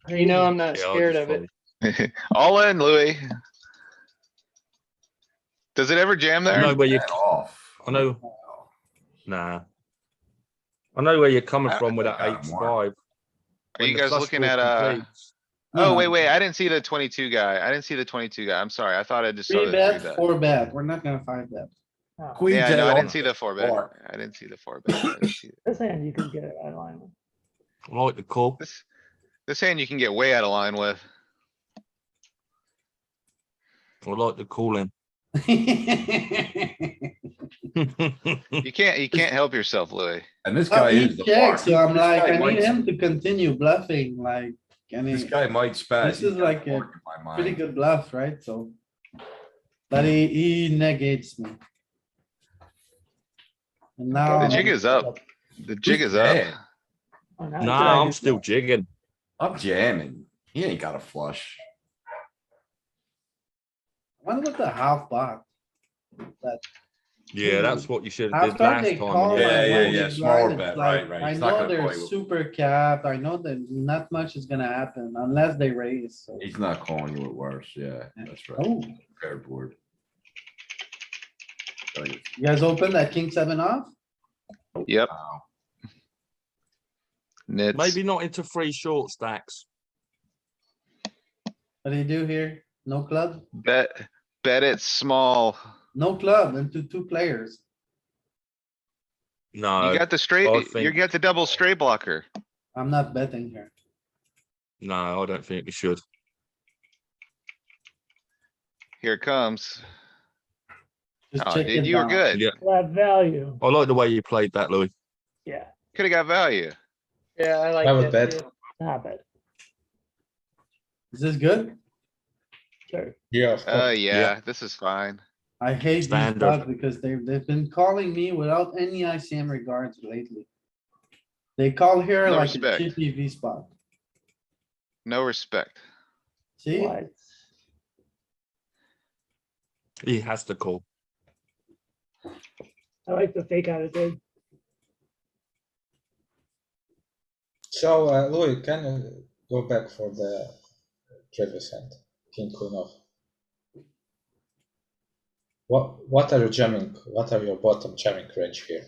you know, I'm not yeah, I'll scared just of it. fold. All in, Louis. Does it ever jam I know there? where you. Bet off. I know. Nah. I know where you're coming I from with think that I got more. 8-5. Are you guys looking at, oh, wait, I didn't see the 22 guy. I didn't see the 22 guy. I'm sorry. I thought I just saw Three the bet, 3 bet. 4 bet. We're not gonna 5 bet. Queen Yeah, J no, I off didn't see the 4 bet. four. I didn't see the 4 bet. I didn't see it. This hand you can get it out of line with. I like the call. This hand you can get way out of line with. I like the calling. You can't help yourself, Louis. And this Oh, guy he is the checks, mark. so I'm This like, guy I need might- him to continue bluffing, like, I This mean, guy might spaz. this He's is got like a mark in my pretty mind. good bluff, right? So. But he negates me. And now. The jig is up. The jig is up. bad? Oh, now Nah, it's I'm still jigging. I'm jamming. He ain't got a flush. Wonder what the half pot. Yeah, that's what you should have did After last they time. call. Yeah, my yeah, one yeah, big smaller blind, bet, it's right, like, right. I He's not know gonna they're call you. super capped. I know that not much is gonna happen unless they raise, so. He's not calling you at worse. Yeah, that's right. Oh, Paired board. Like, you guys open that king 7 off? Yep. wow. Nits. Maybe not into 3 short stacks. What do you do here? No club? Bet it small. No club into 2 players. No, You got the straight, I you think- got the double straight blocker. I'm not betting here. no, I don't think we should. Here it comes. Just Oh, check dude, it you were down. good. Yeah, Flat value. I like the way you played that, Louis. Yeah, Coulda got value. Yeah, I like I would that bet. too. not bad. Is this good? Sure. Yeah, of course. Yeah, this is fine. I hate these Standard. spots because they've been calling me without any ICM regards lately. They call here No like a respect. chippy V spot. No respect. See? What? He has to call. I like the fake attitude. So, Louis, can you go back for the previous hand? King Queen off. What are you jamming? What are your bottom jamming range here?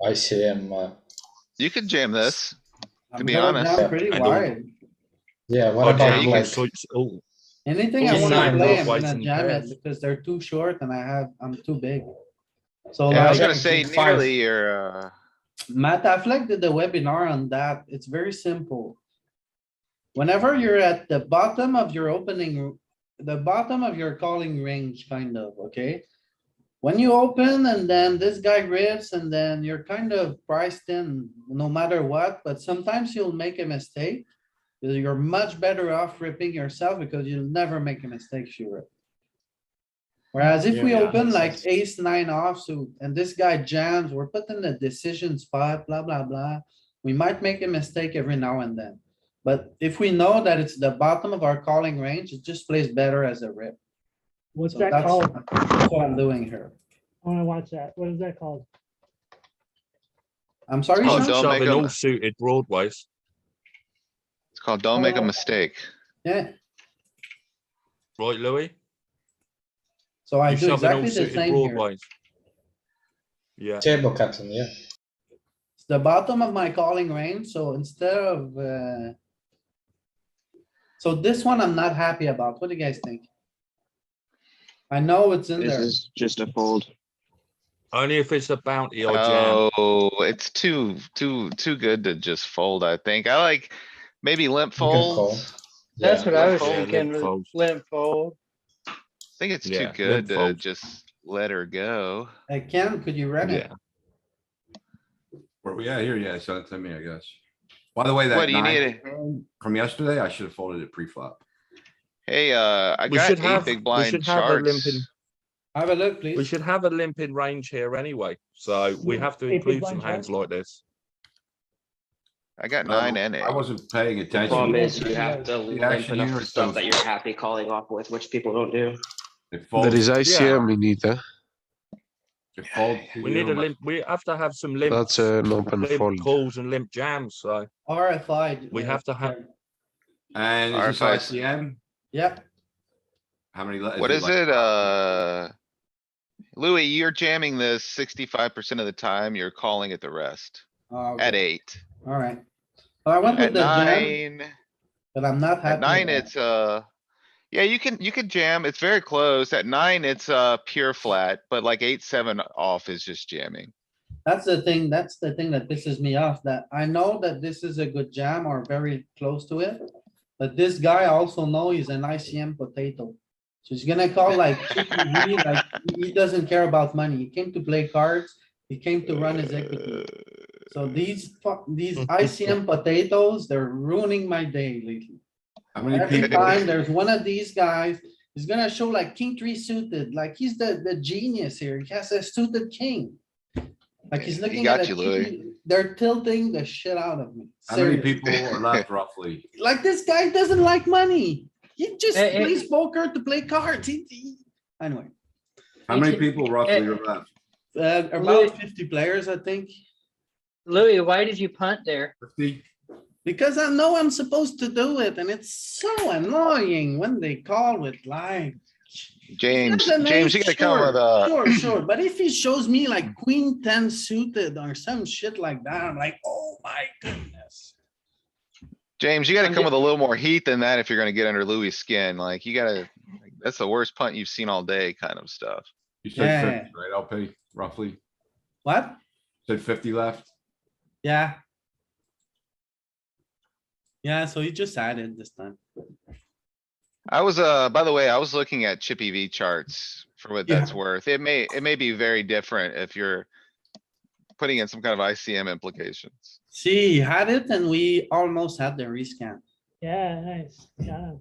ICM. You could jam this. I'm be gonna honest. jam pretty I don't- wide. Yeah. What I about jam you like? can oh, Anything I King wanna nine, play, both I'm ways gonna and jam it pairs. because they're too short and I'm too big. So Yeah, I was like, gonna say King five. nearly your, Matt Affleck did the webinar on that. It's very simple. Whenever you're at the bottom of your opening, the bottom of your calling range, kind of, okay? When you open and then this guy rips and then you're kind of priced in no matter what, but sometimes you'll make a mistake. You're much better off ripping yourself because you'll never make a mistake if you rip. Whereas if we Yeah, open makes like sense. ace-9 offsuit and this guy jams, we're put in the decision spot, blah, blah, blah. We might make a mistake every now and then. But if we know that it's the bottom of our calling range, it just plays better as a rip. What's So that that's called? that's what I'm doing here. I wanna watch that. What is that called? I'm sorry, Oh, Like Sean? don't make shoving them- all suited broadways. It's called don't make a mistake. Yeah, Right, Louis? so I You do shoving all exactly the suited same here. broadways. Yeah. Table captain, yeah. It's the bottom of my calling range, so instead of, so this one I'm not happy about. What do you guys think? I know it's in This there. is just a fold. Only if it's a bounty or jam. Oh, it's too good to just fold, I think. I like maybe limp You can call. folds. That's what I was Yeah, thinking, limp fold. limp fold. I think it's too Yeah, good limp to fold. just let her go. Ken, could you run it? Yeah. Where we at here? Yeah, send it to me, I guess. By the way, What that do you need? nine from yesterday, I should have folded it pre-flop. Hey, I We got should 8 have- big we blind should have a limping- charts. Have a look, We please. should have a limping range here anyway, so we have to Eight big include blind some hands chart. like this. I got 9 and I 8. wasn't paying The problem attention. is you have to The limp action here enough is stuff so- that you're happy calling off with, which people don't do. It folds. There is ICM in it, eh? It folds to We need a you, limp, we have to have some limp, That's an open limp fold. calls and limp jams, so RFI. we have to have, And is this RFIs. ICM? Yep, How many? What is like- it? Louis, you're jamming this 65% of the time. You're calling it the rest at 8. alright. I went At with the jam, 9, but I'm not happy. at 9, with it's yeah, you can jam. It's very close. At 9, it's pure flat, but like 8, 7 off is just jamming. That's the thing that pisses me off, that I know that this is a good jam or very close to it. But this guy also know he's an ICM potato. So he's gonna call like, GPV, like, he doesn't care about money. He came to play cards, he came to run his equity. So these ICM potatoes, they're ruining my day lately. How many Every people? time there's one of these guys, he's gonna show like king 3 suited, like he's the genius here. He has a suited king. Like he's He looking got at you, a Louis. king, they're tilting the shit out of me. How many Seriously. people are left roughly? Like this guy doesn't like money. He just Hey, hey. plays poker to play cards. Anyway, How many can- people roughly are left? about 50 players, I think. Louis, why did you punt there? 50? Because I know I'm supposed to do it and it's so annoying when they call with like. James, That's a James, you nice- gotta come with Sure, sure, but if he shows me like queen 10 suited or some shit like that, I'm like, oh my goodness. James, you gotta I'm come ju- with a little more heat than that if you're gonna get under Louis' skin. Like, you gotta, that's the worst punt you've seen all day kind of stuff. You said Yeah. 50, right? LP, roughly. What? Said 50 left. Yeah. Yeah, so he just added this time. I was, by the way, I was looking at Chippy V charts for what Yeah. that's worth. It may be very different if you're putting in some kind of ICM implications. See, he had it and we almost had the rescan. Yeah, nice. Yeah.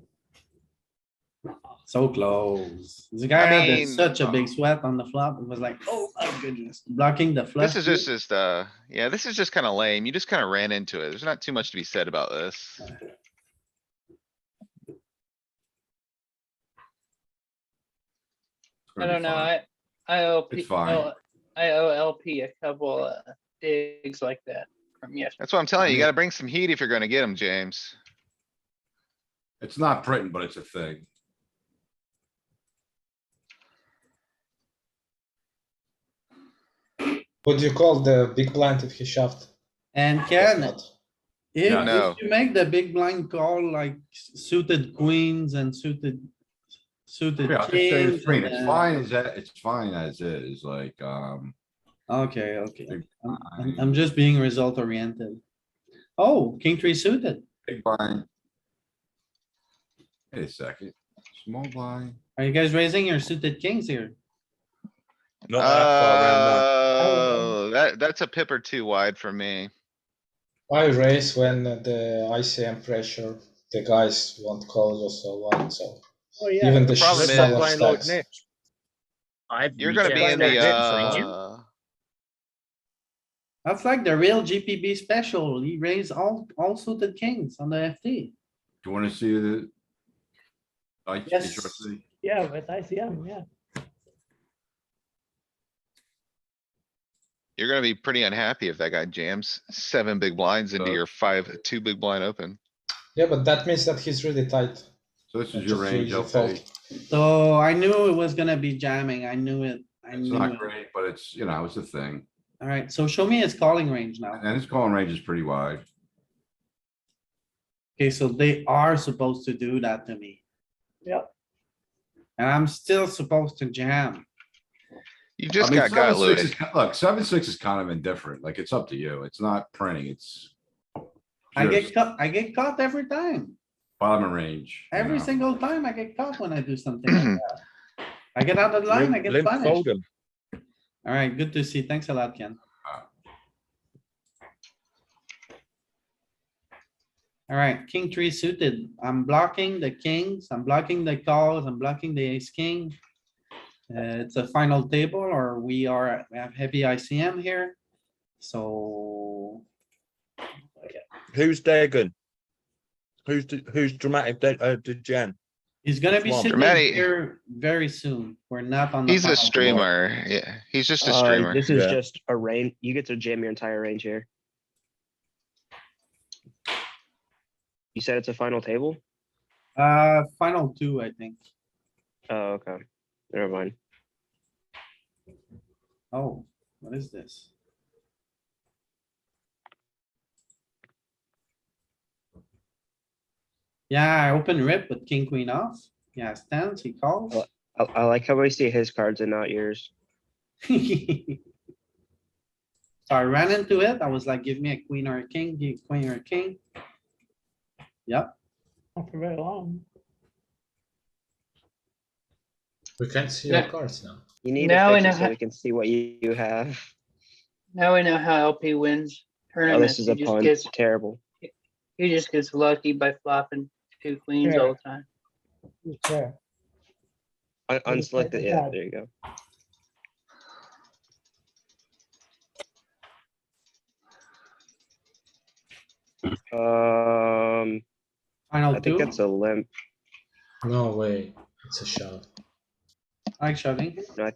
So close. The guy I had mean, such a big sweat on the flop. It was like, oh my goodness, blocking the flush. This is just, yeah, this is just kinda lame. You just kinda ran into it. There's not too much to be said about this. It's I gonna don't be know, fine. I owe It's fine. I owe LP a couple digs like that from yesterday. That's what I'm telling you. You Yeah. gotta bring some heat if you're gonna get him, James. It's not printing, but it's a thing. Would you call the big blind if he shoved? And Guess Ken, not. if No. you make the big blind call like suited queens and suited Yeah, I'll just say kings. it's green. and, It's fine as that, it's fine as is, like, Okay, okay. Big I'm just being result oriented. Oh, king 3 suited. big blind. Wait a second, small blind. Are you guys raising your suited kings here? not that far around that. Oh, that's a pip or two wide for me. I raise when the ICM pressure, the guys won't call also one, so Oh, yeah. even the problem is- smaller Playing like stacks. Nick. You're gonna be in the, That's like the real GPB special. He raised all suited kings on the FT. Do you wanna see the? Yes. HRC? Yeah, with ICM, yeah. You're gonna be pretty unhappy if that guy jams 7 big blinds into your 2 big blind open. Yeah, but that means that he's really tight. So this Not is your just range, really LP. default. So I knew it was gonna be jamming. I knew it. I It's knew not it. great, but it's, you know, it's a thing. Alright, so show me his calling range now. And his calling range is pretty wide. Okay, so they are supposed to do that to me. Yep. And I'm still supposed to jam. You I just mean, got 7-6 Louis. is, look, 7-6 is kind of indifferent. Like, it's up to you. It's not printing, it's. I pure get caught, I get caught every time. Bottom of range. you Every know. single time I get caught when I do something like that. I get out of the line, I get Limp punished. Fold'em. Alright, good to see. Thanks a lot, Ken. Alright, king three suited. I'm blocking the kings, I'm blocking the calls, I'm blocking the ace king. It's a final table or we have heavy ICM here. So. Who's Dagon? Who's dramatic? Jan? He's gonna be Swamp. sitting Dramatic. here very soon. We're not on the. He's a final table. streamer. Yeah, he's just a streamer. This is Yeah. just a range. You get to jam your entire range here. You said it's a final table? Final two, I think. Oh, okay. Never mind. Oh, what is this? Yeah, I open rip with king, queen off. Yeah, stands, he calls. I like how I see his cards and not yours. So I ran into it. I was like, give me a queen or a king, give a queen or a king. Yep, Not for very long. We can't see Yeah. our cards now. You need Now I to know fix it so how- we can see what you have. Now we know how LP wins Oh, tournaments. this is a He just punt. gets, Terrible. he just gets lucky by flopping 2 queens all the time. Sure. Unselected, yeah, there you go. final I think two. that's a limp. No way. It's a shove. I like shoving. No,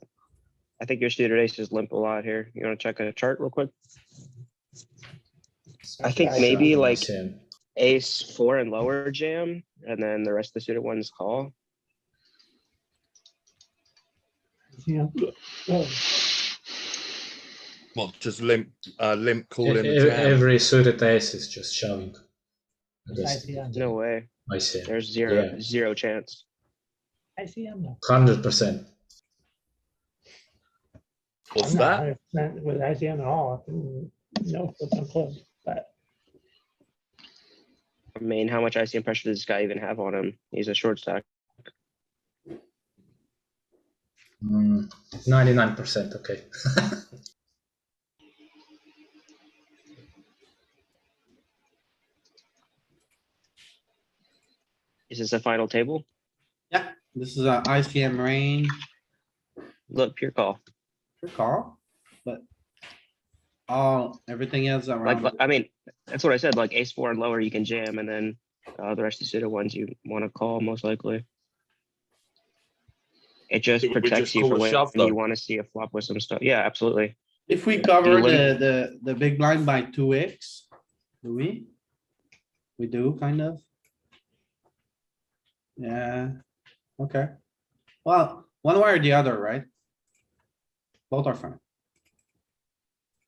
I think your suited ace is limp a lot here. You wanna check a chart real quick? I think Okay. maybe like Same. ace 4 and lower jam, and then the rest of the suited ones call. Yeah. Oh, What? Just limp calling a E- jam. Every suited ace is just shoving. I I guess. see him. No way. I see. There's Yeah. zero chance. I see him though. 100%. What's I'm not that? 100% with ICM at all. No, it's not close, but I mean, how much ICM pressure does this guy even have on him? He's a short stack. 99%, okay. Is this a final table? Yeah, this is a ICM range. Look, pure call. For call, but. Everything else around. Like, I mean, that's what I said, like ace 4 and lower, you can jam, and then the rest of the suited ones you wanna call most likely. It just We just protects you call for a when shove, you though. wanna see a flop with some stuff. Yeah, absolutely. If we cover Do limp- the big blind by 2x, do we? We do, kind of. Yeah, okay. Well, one way or the other, right? Both are fine.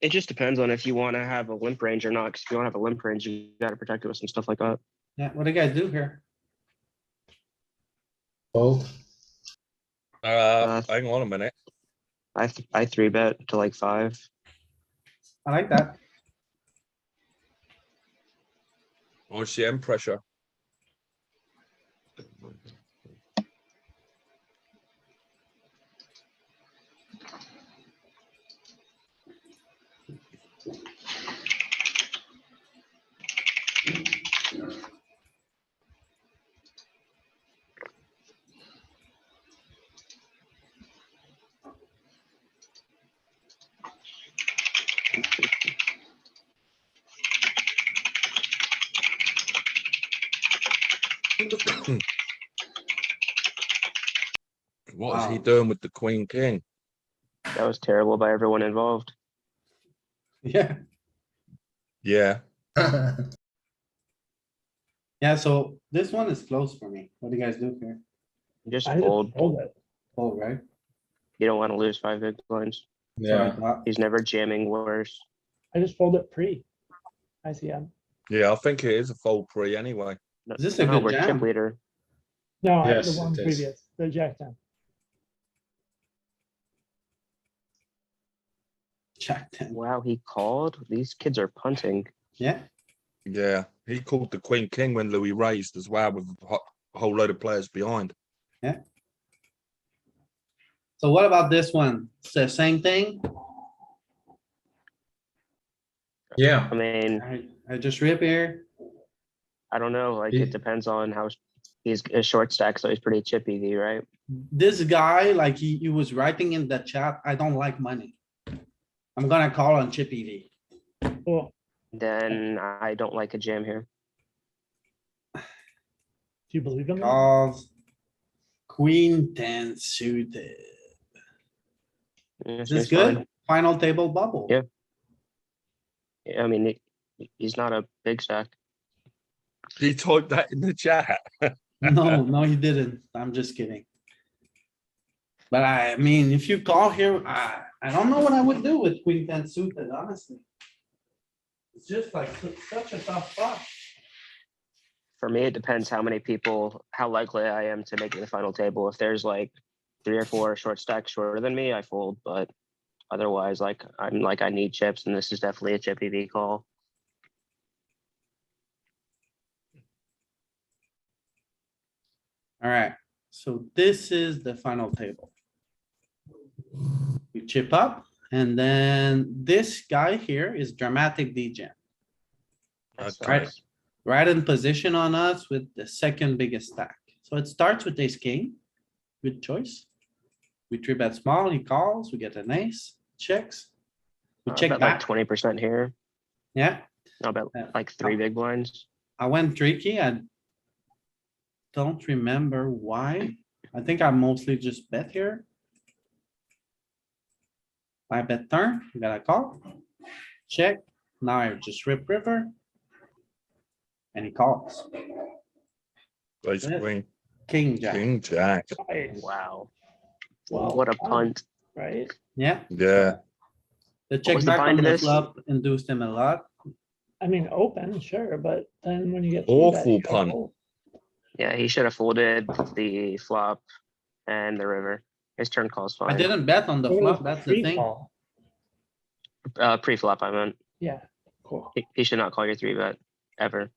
It just depends on if you wanna have a limp range or not, cause if you don't have a limp range, you gotta protect it with some stuff like that. Yeah, what do you guys do here? Fold. Hang on a minute. I 3-bet to like 5. I like that. ICM pressure. What is he Wow. doing with the queen king? That was terrible by everyone involved. Yeah, Yeah, yeah, so this one is close for me. What do you guys do here? Just I just fold. fold it. Oh, right? You don't want to lose 5 big blinds. So I Yeah, thought- He's never jamming worse. I just fold it pre. ICM. yeah, I think it is a fold pre anyway. No, Is this a no, good we're chip jam? leader. No, Yes, the one it is. previous, the jack ten. Jack ten. Wow, he called. These kids are punting. Yeah, Yeah, he called the queen king when Louis raised as well with a whole load of players behind. so what about this one? It's the same thing? yeah. I mean, I just rip here. I don't know. Like, He- it depends on how he's a short stack, so he's pretty chip EV, right? This guy, like he was writing in the chat, I don't like money. I'm gonna call on chip EV. Cool. Then I don't like a jam here. Do you believe him? Calls. Queen ten suited. Yeah, Is this seems fine. good? Final table bubble. Yeah. Yeah, I mean, he's not a big stack. He typed that in the chat. No, no, he didn't. I'm just kidding. But I mean, if you call here, I don't know what I would do with queen ten suited, honestly. It's just like such a tough spot. For me, it depends how many people, how likely I am to make it to the final table. If there's like 3 or 4 short stacks shorter than me, I fold, but otherwise, like, I need chips, and this is definitely a chip EV call. Alright, so this is the final table. We chip up and then this guy here is dramatic degen. That's Okay. nice. Right in position on us with the second biggest stack. So it starts with ace king. Good choice. We three bet small, he calls, we get an ace, checks. We I check bet like back, 20% here. yeah. I'll bet Yeah. like 3 big blinds. I went tricky, I don't remember why. I think I mostly just bet here. I bet turn, we got a call. Check, now I just rip river. And he calls, Ace Yeah. queen, king jack, king jack. Nice. Wow. Well What a done, punt. Right? yeah. Yeah, The was check the back bind on to the this? flop induced him a lot. I mean, open, sure, but then when you get. Awful 3-bet, you gotta punt. fold. Yeah, he should have folded the flop and the river. His turn call's I fine. didn't bet on the What flop, was that's the thing. pre-call? Pre-flop, I meant. Yeah, cool. He should not call your 3-bet ever.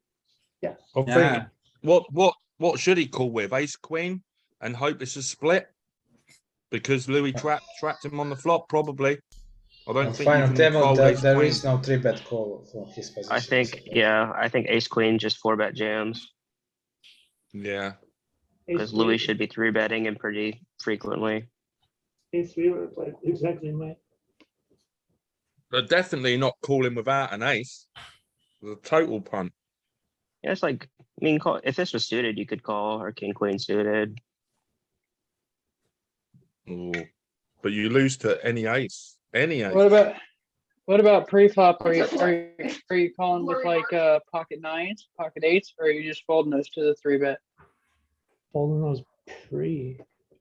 Yes. I Yeah. think, what should he call with? Ace queen and hope it's a split? Because Louis trapped him on the flop, probably. I don't On think you final can table, fold ace there queen. is no 3-bet call for his position. I think, yeah, I think ace queen just 4-bet jams. Yeah, Because Louis should be 3-betting and pretty frequently. Ace three would have played exactly my. but definitely not calling without an ace. The total punt. Yeah, it's like, I mean, call, if this was suited, you could call, or king queen suited. Ooh. But you lose to any ace. Any ace. What about pre-flop? Are you calling with like pocket 9s, pocket 8s, or are you just folding those to the 3-bet? Folding those pre.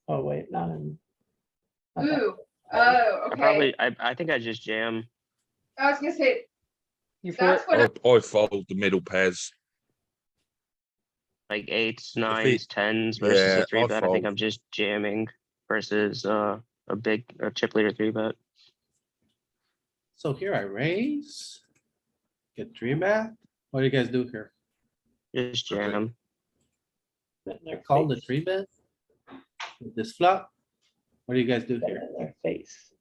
Oh, wait, not in. not that. Ooh, oh, I okay. probably, I think I just jam. I was gonna say, You that's fold, what, I fold the middle pairs. Like 8s, he- 9s, 10s versus Yeah, a 3-bet. I think fold. I'm just jamming versus a chip leader 3-bet. So here I raise. Get three bet. What do you guys do here? Just Okay. jam. Bet in their Call the face. three bet? With this flop? What do you guys do Bet here? in their face.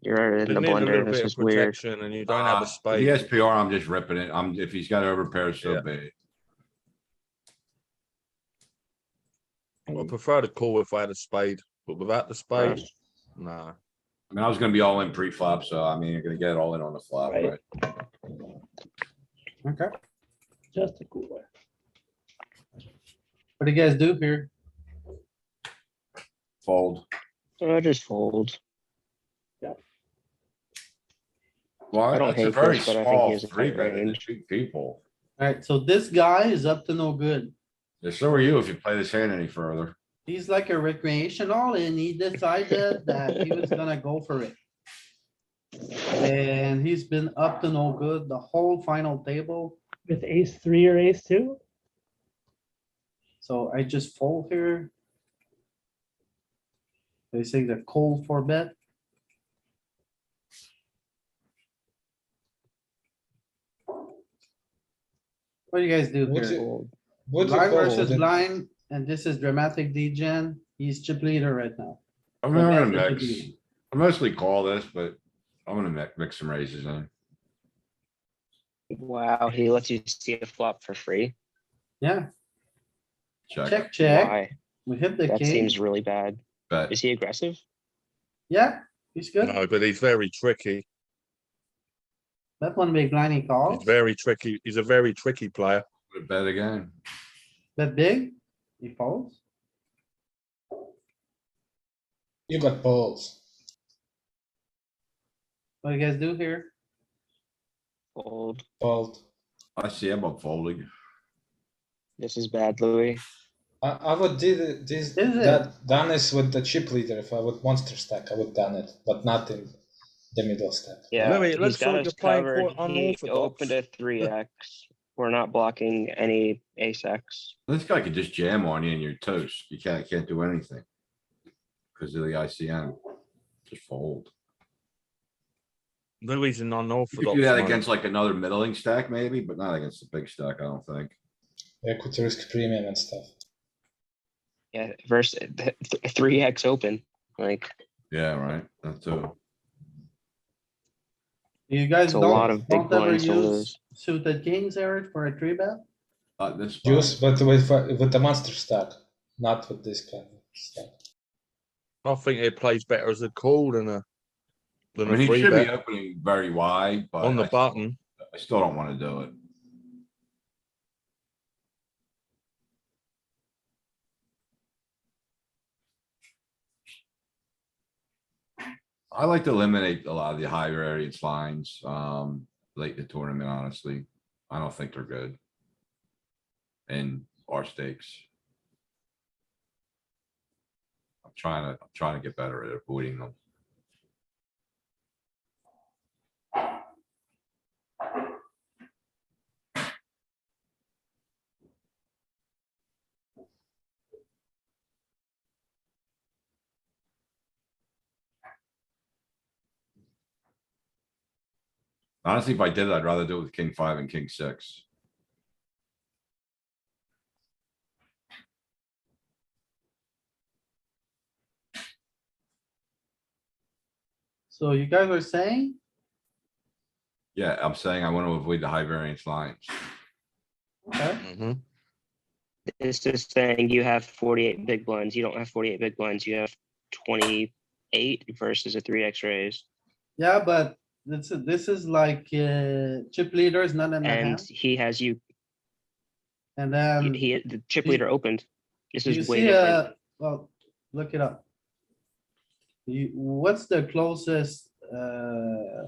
You're in You the need a little blender. This bit of is weird. protection and you don't have a If he spade. has PR, I'm just ripping it. If he's got overpairs, so Yeah. be it. I prefer to call if I had a spade, but without the spade, Right. nah. I mean, I was gonna be all in pre-flop, so I mean, you're gonna get all in on the flop, Right. right? Okay, Just a cooler. what do you guys do here? Fold. I just fold. Well, don't that's a hate very this, but I think he small has a three tight bet in range. two people. Alright, so this guy is up to no good. Yeah, so are you if you play this hand any further. He's like a recreational and he decided that he was gonna go for it. And he's been up to no good the whole final table. With ace three or ace two? So I just fold here. They say the cold for bet. What do you guys do Would here? you, would you Blind call versus it? blind, and this is dramatic degen. He's chip leader right now. I'm But gonna that's the mix. chip I mostly call this, but I'm gonna mix some raises in. Wow, he lets you see a flop for free. Yeah, Check, check, check. Why? We hit the That king. seems really bad. bet. Is he aggressive? Yeah, he's good. No, but he's very tricky. That one big blind he He's calls, very tricky. He's a very tricky player. Put a bet again. bet big, he folds. You got balls. What do you guys do here? Fold. Fold. I see him up folding. This is bad, Louis. I would did this Is it? that done this with the chip leader. If I would monster stack, I would done it, but not in the middle stack. Yeah, Louis, it looks he's got like us you're playing covered. quite He unorthodox. opened a 3x. We're not blocking any ace X. This guy could just jam on you and you're toast. You can't do anything. Cause of the ICM. Just fold. Louis an You unorthodox. could do that one. against like another middling stack maybe, but not against the big stack, I don't think. Equity risk premium and stuff. Yeah, versus 3x open. Like, Yeah, right. That too. You guys it's a lot of big don't ever blinds to use lose. suited kings, Eric, for a three bet? This. spot. Use, but with the monster stack, not with this kind of stack. I think it plays better as a call than a I than mean, a he three should be bet opening very wide, but on the I button. still don't wanna do it. I like to eliminate a lot of the high variance lines, late in the tournament, honestly. I don't think they're good. And our stakes. I'm trying to get better at avoiding them. Honestly, if I did it, I'd rather do it with king five and king six. So you guys are saying, Yeah, I'm saying I want to avoid the high variance lines. okay, Mhm. This is saying you have 48 big blinds. You don't have 48 big blinds. You have 28 versus a 3x raise. yeah, but this is like, chip leader is not in the And hand. he has you, And then, the chip you- leader opened. This you is way see, different. well, look it up. What's the closest,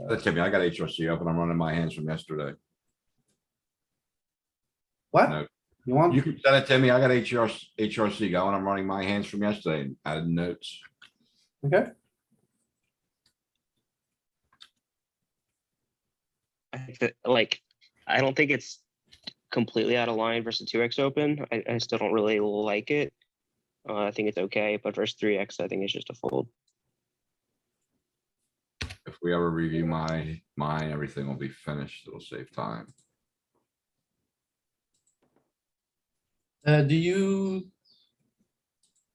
That's me. I got HRC open. I'm running my hands from yesterday. what? No. You want? You can send it to me. I got HRC going. I'm running my hands from yesterday and added notes. Okay, I think that, like, I don't think it's completely out of line versus 2x open. I still don't really like it. I think it's okay, but versus 3x, I think it's just a fold. If we ever review mine, everything will be finished. It'll save time. do you?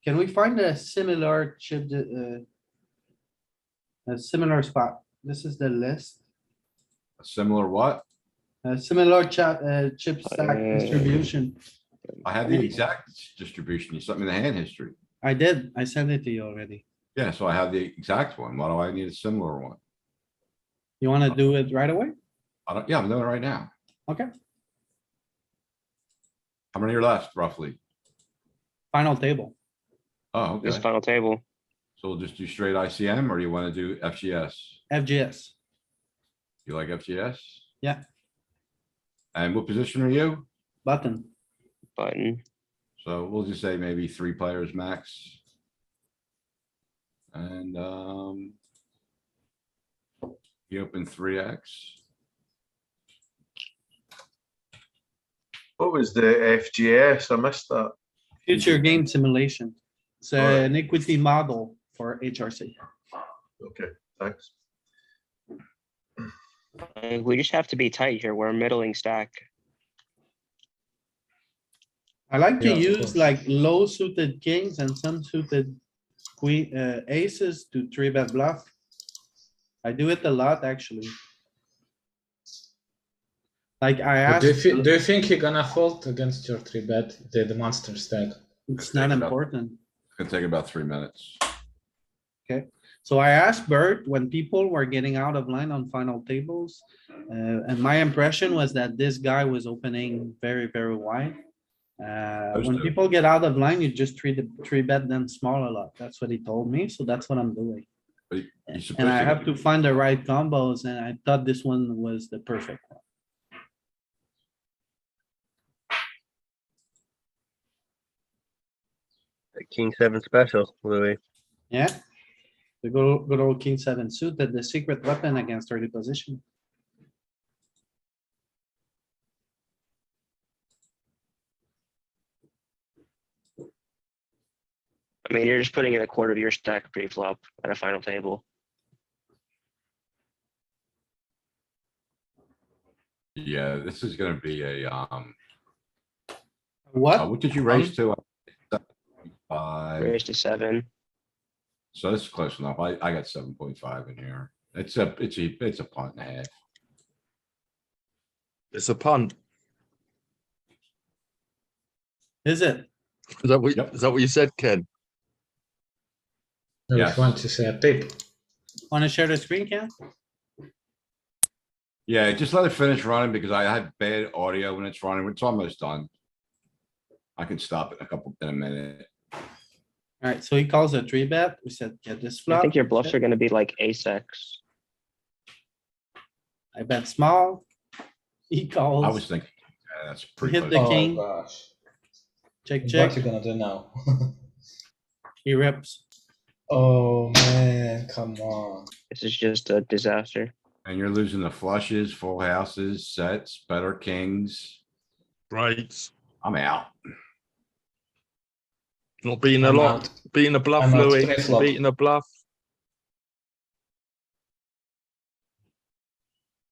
Can we find a similar chip, a similar spot? This is the list. A similar what? A similar chip stack distribution. I have the exact distribution. You sent me the hand history. I did, I sent it to you already. Yeah, so I have the exact one. Why do I need a similar one? You wanna do it right away? Yeah, I'm doing it right now. Okay, How many are left roughly? final table. Oh, This okay. final table. So we'll just do straight ICM or do you wanna do FGS? FGS. You like FGS? Yeah. And what position are you? Button. Button. So we'll just say maybe 3 players max. And, you open 3x. What was the FGS? I missed that. Future game simulation. It's Alright. an equity model for HRC. Okay, thanks. We just have to be tight here. We're a middling stack. I like to Yeah, of use course. like low suited kings and some suited queen, aces to 3-bet bluff. I do it a lot, actually. Like I But do asked, you think you're gonna fold against your 3-bet, the monster stack? it's not important. It's gonna take about 3 minutes. So I asked Bert when people were getting out of line on final tables. And my impression was that this guy was opening very, very wide. Those When two. people get out of line, you just 3-bet them small a lot. That's what he told me. So that's what I'm doing. But you're supposed And I to have get- to find the right combos, and I thought this one was the perfect one. King 7 special, Louis. Yeah. The good old king 7 suited, the secret weapon against early position. I mean, you're just putting in a quarter of your stack pre-flop at a final table. Yeah, this is gonna be a, What? what did you raise to? 5. Raise to 7. So this is close enough. I got 7.5 in here. It's a punt and a half. It's a punt. Is it? Is that what, Yep. is that what you said, Ken? I Yes. just want to say a tip. Wanna share the screen, Ken? Yeah, just let it finish running because I have bad audio when it's running. It's almost done. I can stop it in a minute. Alright, so he calls a 3-bet. We said, get this I flop. think your bluffs are gonna be like ace-x. I bet small. He calls. I was thinking, yeah, that's pretty Hit close. the Oh king. gosh. Check, What check. you gonna do now? He rips. Oh man, come on. This is just a disaster. And you're losing the flushes, full houses, sets, better kings. Right. I'm out. Not beating a I'm lot. out. Beating a bluff, I'm out. Louis. Pre-flop. Beating a bluff.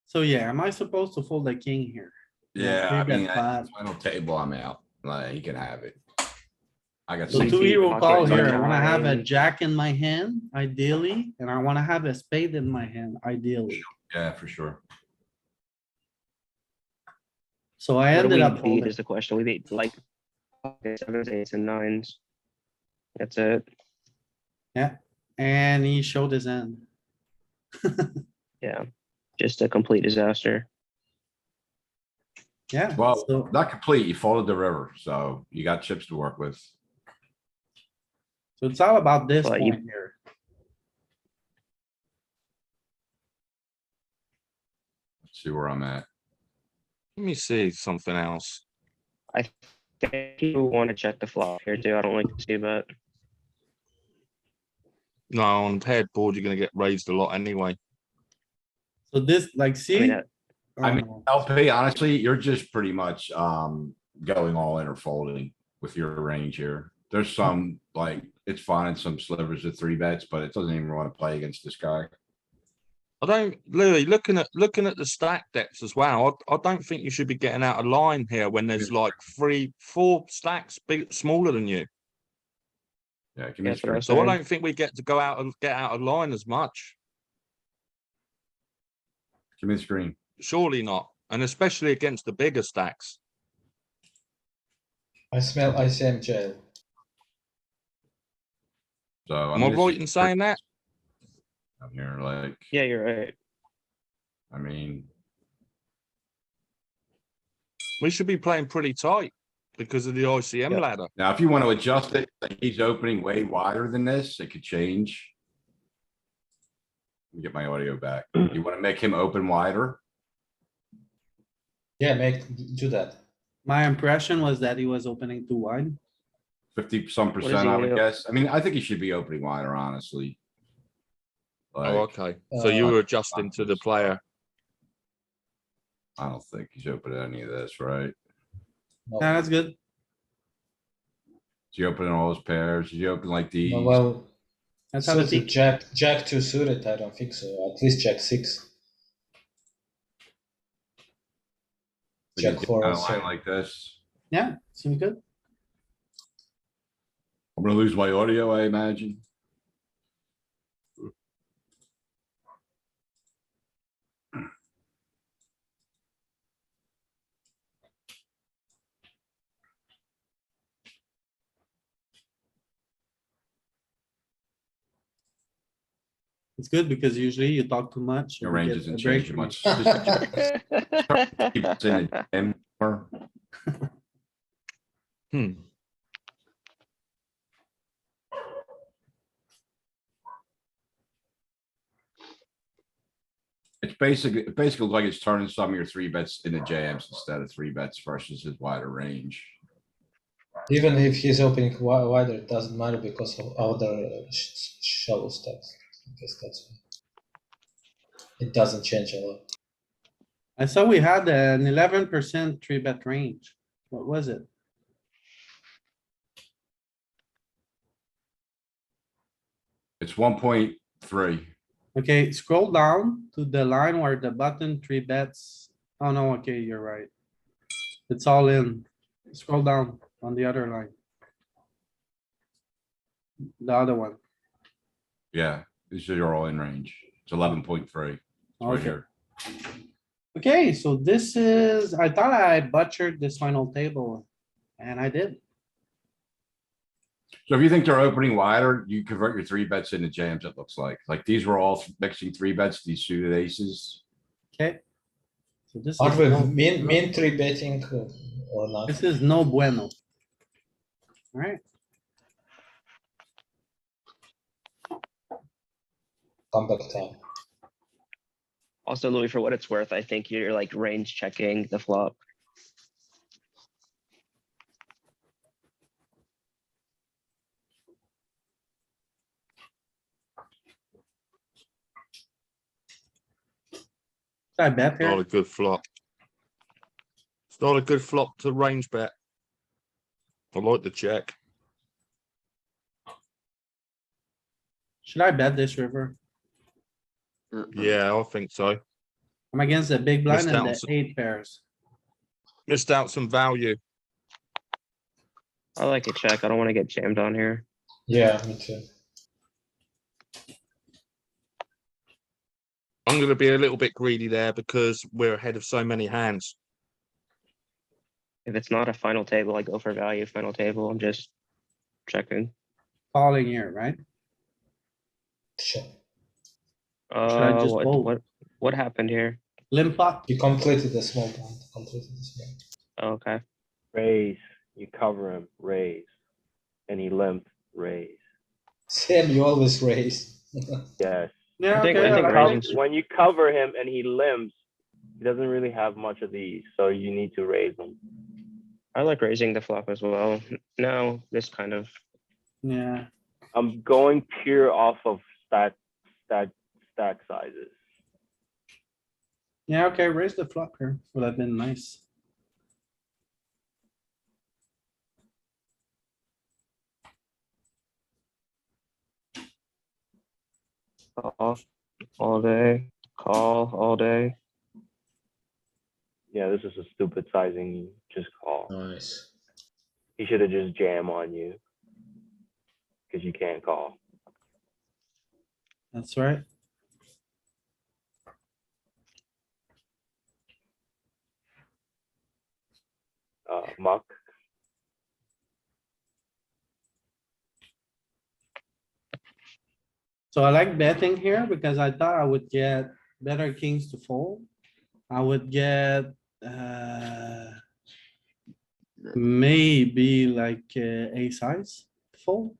So yeah, am I supposed to fold the king here? Yeah, I 3-bet mean, at flat. the final table, I'm out. Like, you can have it. I got So Like two 16. deep hero call pocket here. I wanna have a nine. jack in my hand, ideally, and I wanna have a spade in my hand, ideally. Yeah, for sure. So I What do ended we up beat folding. is the question. We beat like 7s, 8s, and 9s. That's it. And he showed his end. Yeah. Just a complete disaster. Yeah, Well, so not complete. You folded the river, so you got chips to work with. it's all about this But you- point here. Let's see where I'm at. Let me see something else. I think you want to check the flop here too. I don't like to see that. No, on paired board, you're going to get raised a lot anyway. So this, like, I see? mean, I mean, Oh, LP, honestly, you're just pretty much, going all in or folding with your range here. There's some, like, it's fine, some slivers of 3-bets, but it doesn't even want to play against this guy. I don't, Louis, looking at the stack depths as well, I don't think you should be getting out of line here when there's like 3, 4 stacks big, smaller than you. Yeah, give me a That's what I screen. was So I saying. don't think we get to go out and get out of line as much. Give me the screen. Surely not. And especially against the bigger stacks. I smell ICM jail. So. Am I this right is in saying that? I'm here, like, yeah, you're right. I mean, We should be playing pretty tight because of the ICM Yep. ladder. now if you want to adjust it, like he's opening way wider than this, it could change. Get my audio back. You wanna make him open wider? Yeah, do that. My impression was that he was opening too wide. 50 some does percent, he I would do? guess. I mean, I think he should be opening wider, honestly. Oh, Like, okay. So you Uh, were adjusting to the player. I don't think he's opening any of this, right? No, Yeah, that's good. Is he opening all his pairs? Is he open like these? no, well, Let's have a suited peek. Jack 2 suited, I don't think so. At least Jack 6. Like Jack he's 4 kinda also. lying like this. Yeah, seems good. I'm gonna lose my audio, I imagine. It's good because usually you talk too much. Your and you range get a isn't break changing from much. it. Keep us in the jam more. Hmm. It's basically like it's turning some of your three bets into jams instead of three bets versus his wider range. Even if he's opening wider, it doesn't matter because of other shallow stacks. I guess that's why. It doesn't change a lot. I saw we had an 11% three bet range. What was it? It's 1.3. Okay, scroll down to the line where the button three bets. Oh no, okay, you're right. It's all in. Scroll down on the other line. The other one. Yeah, these are all in range. It's 11.3. It's right Okay. here. Okay, so this is, I thought I butchered this final table. And I did. So if you think they're opening wider, you convert your three bets into jams, it looks like. Like these were all mixing three bets, these suited aces. Okay. So this Are is we no, mean 3 betting or not? this is no bueno. Alright, Comeback time. Also, Louis, for what it's worth, I think you're like range checking the flop. I bet Not here. a good flop. It's not a good flop to range bet. I like the check. Should I bet this river? Yeah, I think so. I'm against the big blind Missed and out the on some- 8 pairs. Missed out some value. I like a check. I don't want to get jammed on here. Yeah, me too. I'm going to be a little bit greedy there because we're ahead of so many hands. If it's not a final table, I go for value final table. I'm just checking. Calling here, right? Sure. I just fold? What happened here? Limp pot. You completed the small blind. Completed the small. Oh, okay. Raise, you cover him, raise. And he limp, raise. Sam, you always raise. Yes. Yeah, I think okay. raising- When you cover him and he limps, he doesn't really have much of these, so you need to raise him. I like raising the flop as well. No, this kind of. Yeah, I'm going pure off of stack sizes. yeah, okay, raise the flop here. Would have been nice. Call all day, call all day. Yeah, this is a stupid sizing. Just call. Nice. He should have just jam on you because you can't call. That's right. Muck. So I like betting here because I thought I would get better kings to fold. I would get, maybe like ace size fold.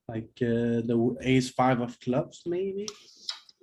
Like the ace five of clubs, maybe.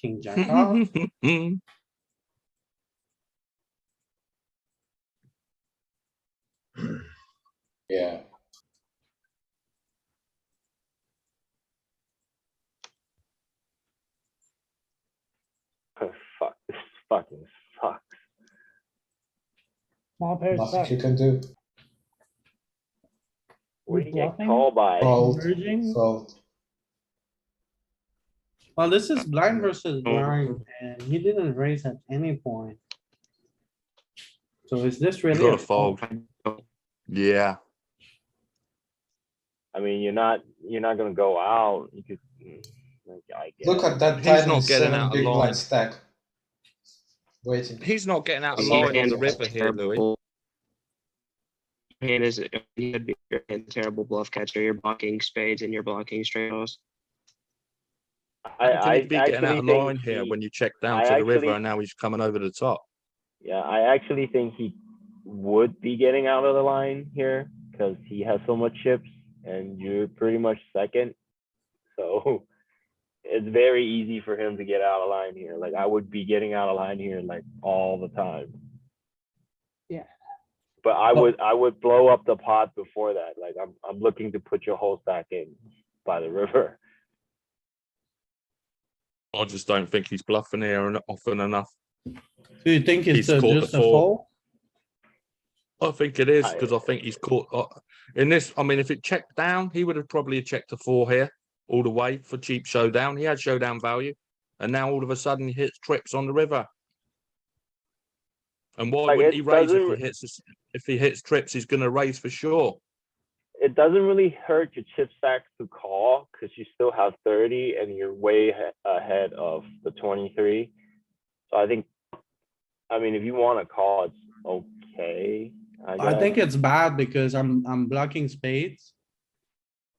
King jack off. Yeah. Fuck, this fucking sucks. Small pairs Nothing suck. you can do. What do you get Bluffing? called by? Fold. Merging? Fold. Well, this is blind versus blind and he didn't raise at any point. So is this You really gotta a fold? fold. Yeah. I mean, you're not gonna go out. You could, like, I guess. Look at that He's tiny not getting 7 out of big line. blind stack. Waiting. He's not getting out of Your line on hand the is river here, Louis. terrible. Your hand is your hand a terrible bluff catcher. You're blocking spades and you're blocking straight draws. How can I he be getting out actually of think line here he- when you check down I to the river actually- and now he's coming over the top? Yeah, I actually think he would be getting out of the line here because he has so much chips and you're pretty much second. So it's very easy for him to get out of line here. Like I would be getting out of line here like all the time. Yeah. But I would blow up the pot before that. Like I'm looking to put your whole stack in by the river. I just don't think he's bluffing here and often enough. Do you think it's He's caught the just a four. fold? I think it is because I think he's caught in this. I mean, if it checked down, he would have probably checked the 4 here all the way for cheap showdown. He had showdown value, and now all of a sudden he hits trips on the river. And why Like, wouldn't it he raise if he doesn't- hits? If he hits trips, he's going to raise for sure. It doesn't really hurt your chip stack to call because you still have 30 and you're way ahead of the 23. So I think, I mean, if you want to call, it's okay. I think it's bad because I'm blocking spades.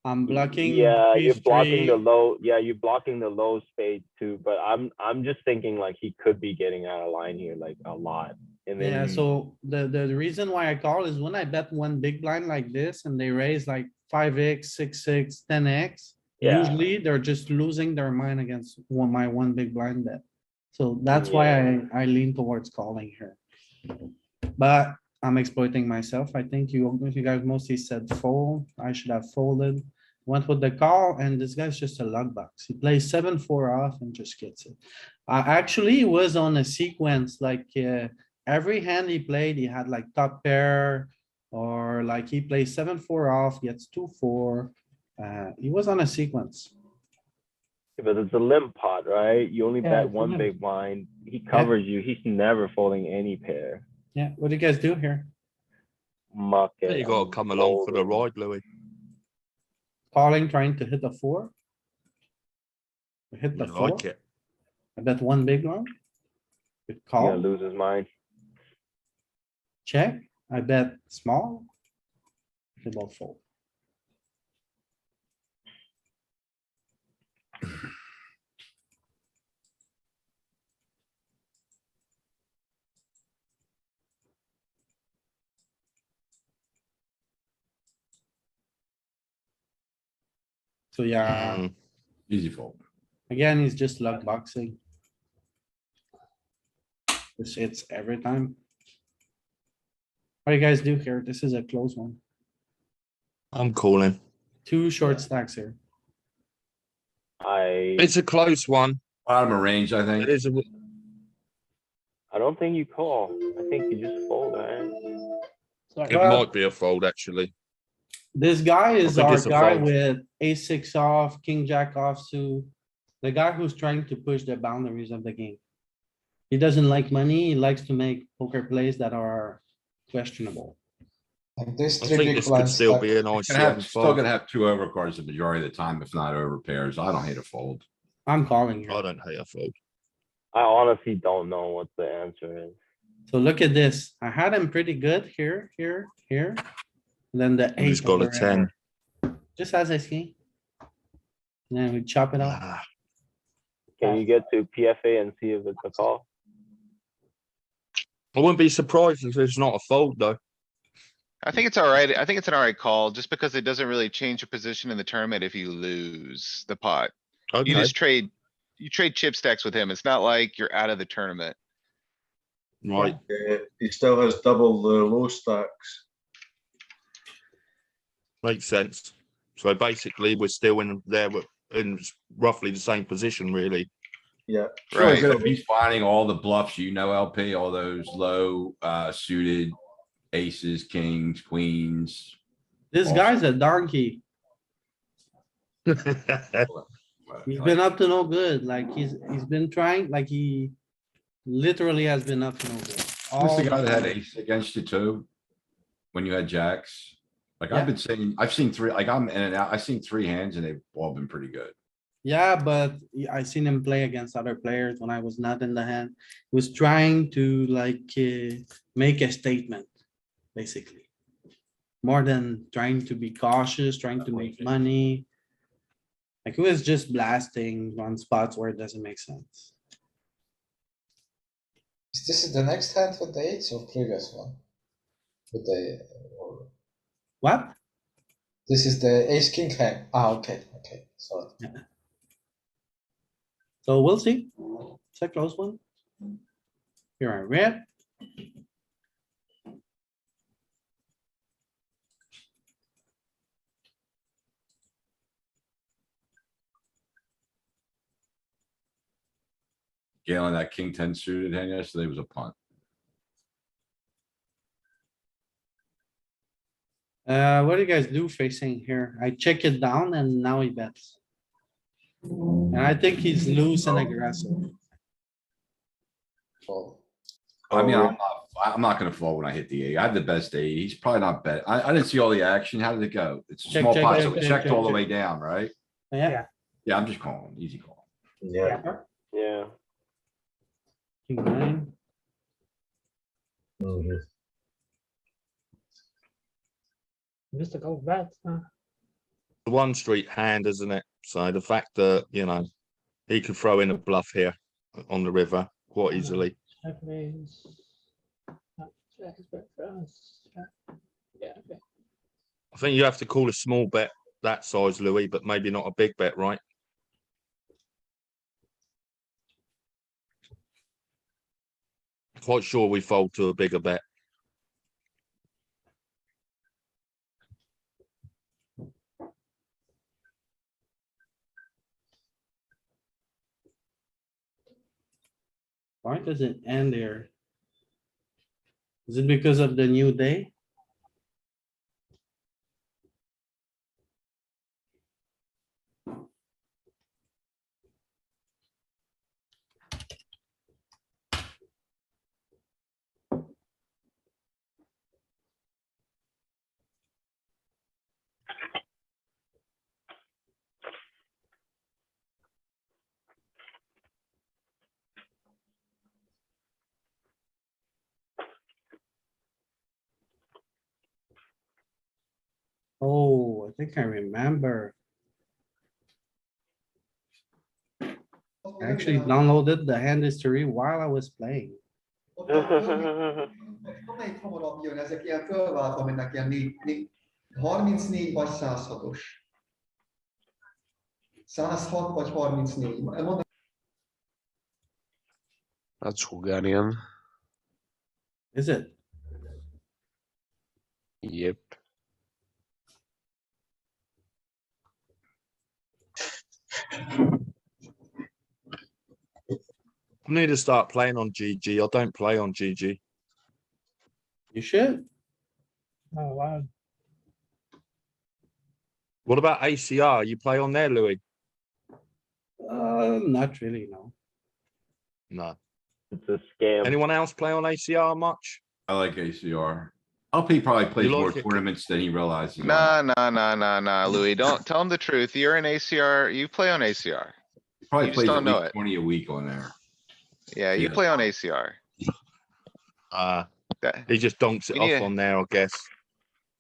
I'm blocking. Yeah, you're ace blocking the three. low. Yeah, you're blocking the low spade too. But I'm just thinking like he could be getting out of line here like a lot. And then Yeah, so the reason why I call is when I bet one big blind like this and they raise like 5x, 6x, 10x. Yeah. Usually they're just losing their mind against my one big blind bet. So that's why I lean towards calling here. But I'm exploiting myself. I think you guys mostly said fold. I should have folded. Went with the call and this guy's just a luck box. He plays 7-4 off and just gets it. Actually was on a sequence like every hand he played, he had like top pair or like he plays 7-4 off, gets 2-4. He was on a sequence. But it's a limp pot, right? You only Yeah, bet it's a one limp. big blind. He covers you. He's never folding any pair. Yeah, what do you guys do here? Muck it. You got to I'm come along for the folding. ride, Louis. Calling, trying to hit a 4. We hit the I 4. like it. I bet one big one. Good He's gonna call, lose his mind. check. I bet small. They both fold. So yeah, Mm. Easy fold. again, he's just luck boxing. This hits every time. What do you guys do here? This is a close one. I'm calling. 2 short stacks here. It's a close one. Bottom of range, I It think. is a. I don't think you call. I think you just fold, right? It Well, might be a fold actually. this guy is think our it's a guy fold. with ace-6 off, king jack off suit. The guy who's trying to push the boundaries of the game. He doesn't like money. He likes to make poker plays that are questionable. And this I 3 think big this could blind still stack. be an ICM Still fold. gonna have 2 overcards the majority of the time, if not over pairs. I don't hate a fold. I'm calling I here. don't hate a fold. I honestly don't know what the answer is. So look at this. I had him pretty good here, here, here. Then the And he's 8 got a over 10. here. Just as I see. And then we chop it off. Ah, Can you get to PFA and see if it's a call? I wouldn't be surprised if it's not a fold though. I think it's all right. I think it's an all right call, just because it doesn't really change your position in the tournament if you lose the pot. You Okay. just trade you trade chip stacks with him. It's not like you're out of the tournament. Right. He still has double the low stacks. Makes sense. So basically, we're still in there, we're in roughly the same position, really. Yeah. It's really Right. good if he's finding all the bluffs, LP, all those low, suited aces, kings, queens. This Awesome. guy's a donkey. He's been up to no good. Like he's been trying, like he literally has been up to no good. Who's all the guy that had time. ace against you too? When you had jacks? Like Yeah. I've been saying, I've seen three, like I'm in and out, I've seen 3 hands and they've all been pretty good. Yeah, but I seen him play against other players when I was not in the hand. He was trying to like make a statement, basically. More than trying to be cautious, trying to make money. Like he was just blasting on spots where it doesn't make sense. Is this the next hand with the eights or previous one? With the or What? this is the ace king hand. Ah, okay, okay. Sorry. So we'll see. It's a close one. Here I red. Galen, that king 10 suited hand yesterday was a punt. What do you guys do facing here? I check it down and now he bets. And I think he's loose and aggressive. Fold. I mean, Oh, I'm not gonna fall when I hit the eight. I have the best eight. He's probably not bet. I didn't see all the action. How did it go? It's a Check, small check, pot, check, so it check, checked check, all the check. way down, right? Yeah. Yeah, I'm just calling, easy call. Yeah. Yeah. King nine. Missed a couple bets, huh? The 1 street hand, isn't it? So the fact that, he could throw in a bluff here on the river quite easily. Check raise. Check is better for us. Check. Yeah, okay. I think you have to call a small bet that size, Louis, but maybe not a big bet, right? Quite sure we fold to a bigger bet. Why does it end there? Is it because of the new day? Oh, I think I remember. I actually downloaded the hand history while I was playing. Amelyik hamarabb jön, ezek ilyen fölváltva mennek, ilyen 34 vagy 106-os. 106 vagy 34. Mondom, That's Hungarian. Is it? Yep. I need to start playing on GG. I don't play on GG. You should. Not allowed. What about ACR? You play on there, Louis? Not really, no. No. It's a scam. Anyone else play on ACR much? I like ACR. LP probably plays like more it? tournaments than he realizes. Nah, Louis, don't tell him the truth. You're an ACR, you play on ACR. He Probably You just plays don't at know least it. 20 a week on there. Yeah, you Yeah. play on ACR. That- He just donks it We need off a- on there, I guess.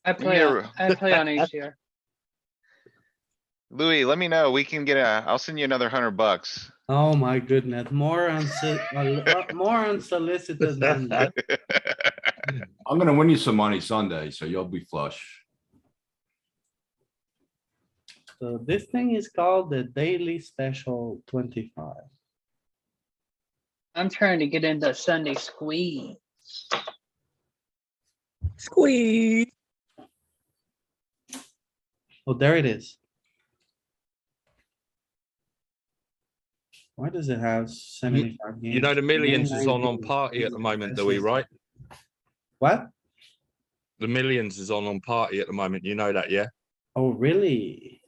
I play on ACR. Louis, let me know. We can I'll send you another $100. Oh my goodness, more unsolicited than that. I'm gonna win you some money Sunday, so you'll be flush. So this thing is called the daily special 25. I'm trying to get into Sunday squeeze. Squeeze. Oh, there it is. Why does it have 75 games? You know, the millions is on 19. party at the moment, Louis, right? What? The millions is on party at the moment. You know that, yeah? Oh, really?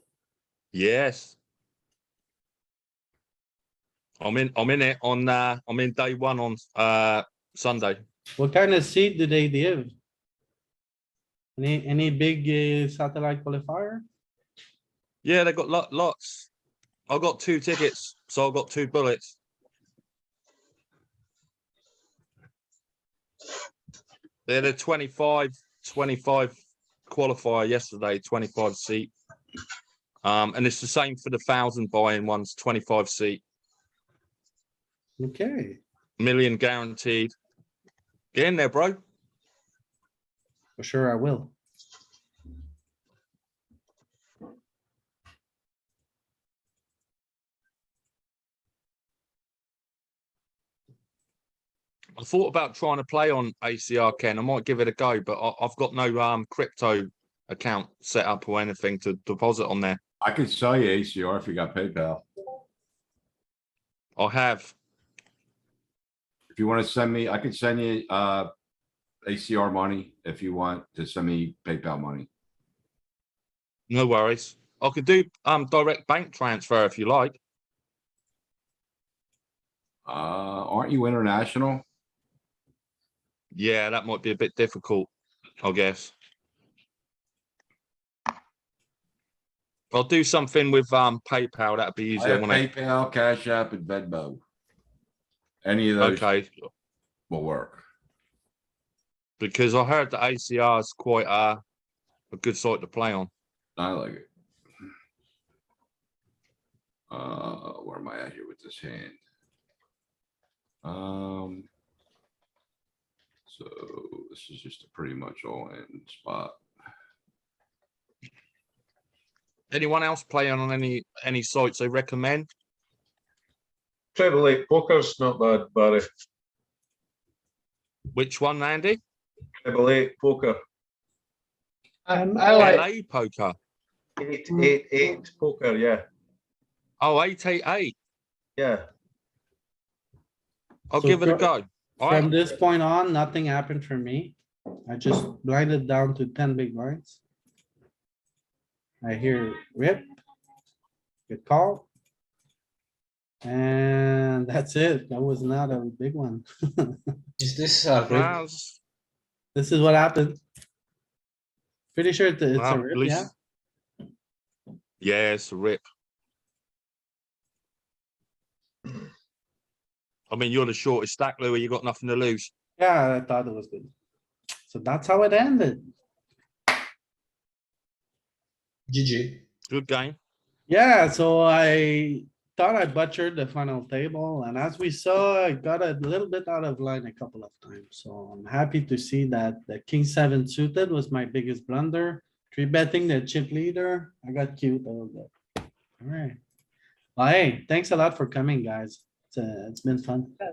Yes. I'm in it on I'm in day one on Sunday. What kind of seed do they give? Any big satellite qualifier? Yeah, they got lots. I got 2 tickets, so I got 2 bullets. They're the 25 qualifier yesterday, 25 seat. And it's the same for the 1,000 buy-in ones, 25 seat. Okay, Million guaranteed. Get in there, bro. for sure I will. I thought about trying to play on ACR, Ken. I might give it a go, but I've got no crypto account set up or anything to deposit on there. I could sell you ACR if you got PayPal. I have. If you want to send me, I can send you ACR money if you want to send me PayPal money. No worries. I could do direct bank transfer if you like. Aren't you international? Yeah, that might be a bit difficult, I guess. I'll do something with PayPal. That'd be I easier. have When I PayPal, Cash App, and Venmo. Any of those okay, will work. because I heard that ACR is quite a good site to play on. I like it. Where am I at here with this hand? So this is just a pretty much all in spot. Anyone else playing on any sites they recommend? Treble 8 poker's not bad, Barry. Which one, Andy? Treble 8 poker. I like, LA poker. 888 poker, yeah. Oh, 888. Yeah. I'll So give it a from- go. All From right. this point on, nothing happened for me. I just blinded down to 10 big blinds. I hear rip. Good call. And that's it. That was not a big one. Is this a rip? Faraz. This is what happened. Pretty sure it's a Well, rip, at yeah? least- Yeah, it's a rip. I mean, you're the shortest stack, Louis. You got nothing to lose. Yeah, I thought it was good. So that's how it ended. GG. Good game. Yeah, so I thought I butchered the final table, and as we saw, I got a little bit out of line a couple of times. So I'm happy to see that the king 7 suited was my biggest blunder. 3-betting the chip leader, I got cute a little bit. Alright. Well, hey, thanks a lot for coming, guys. It's been fun.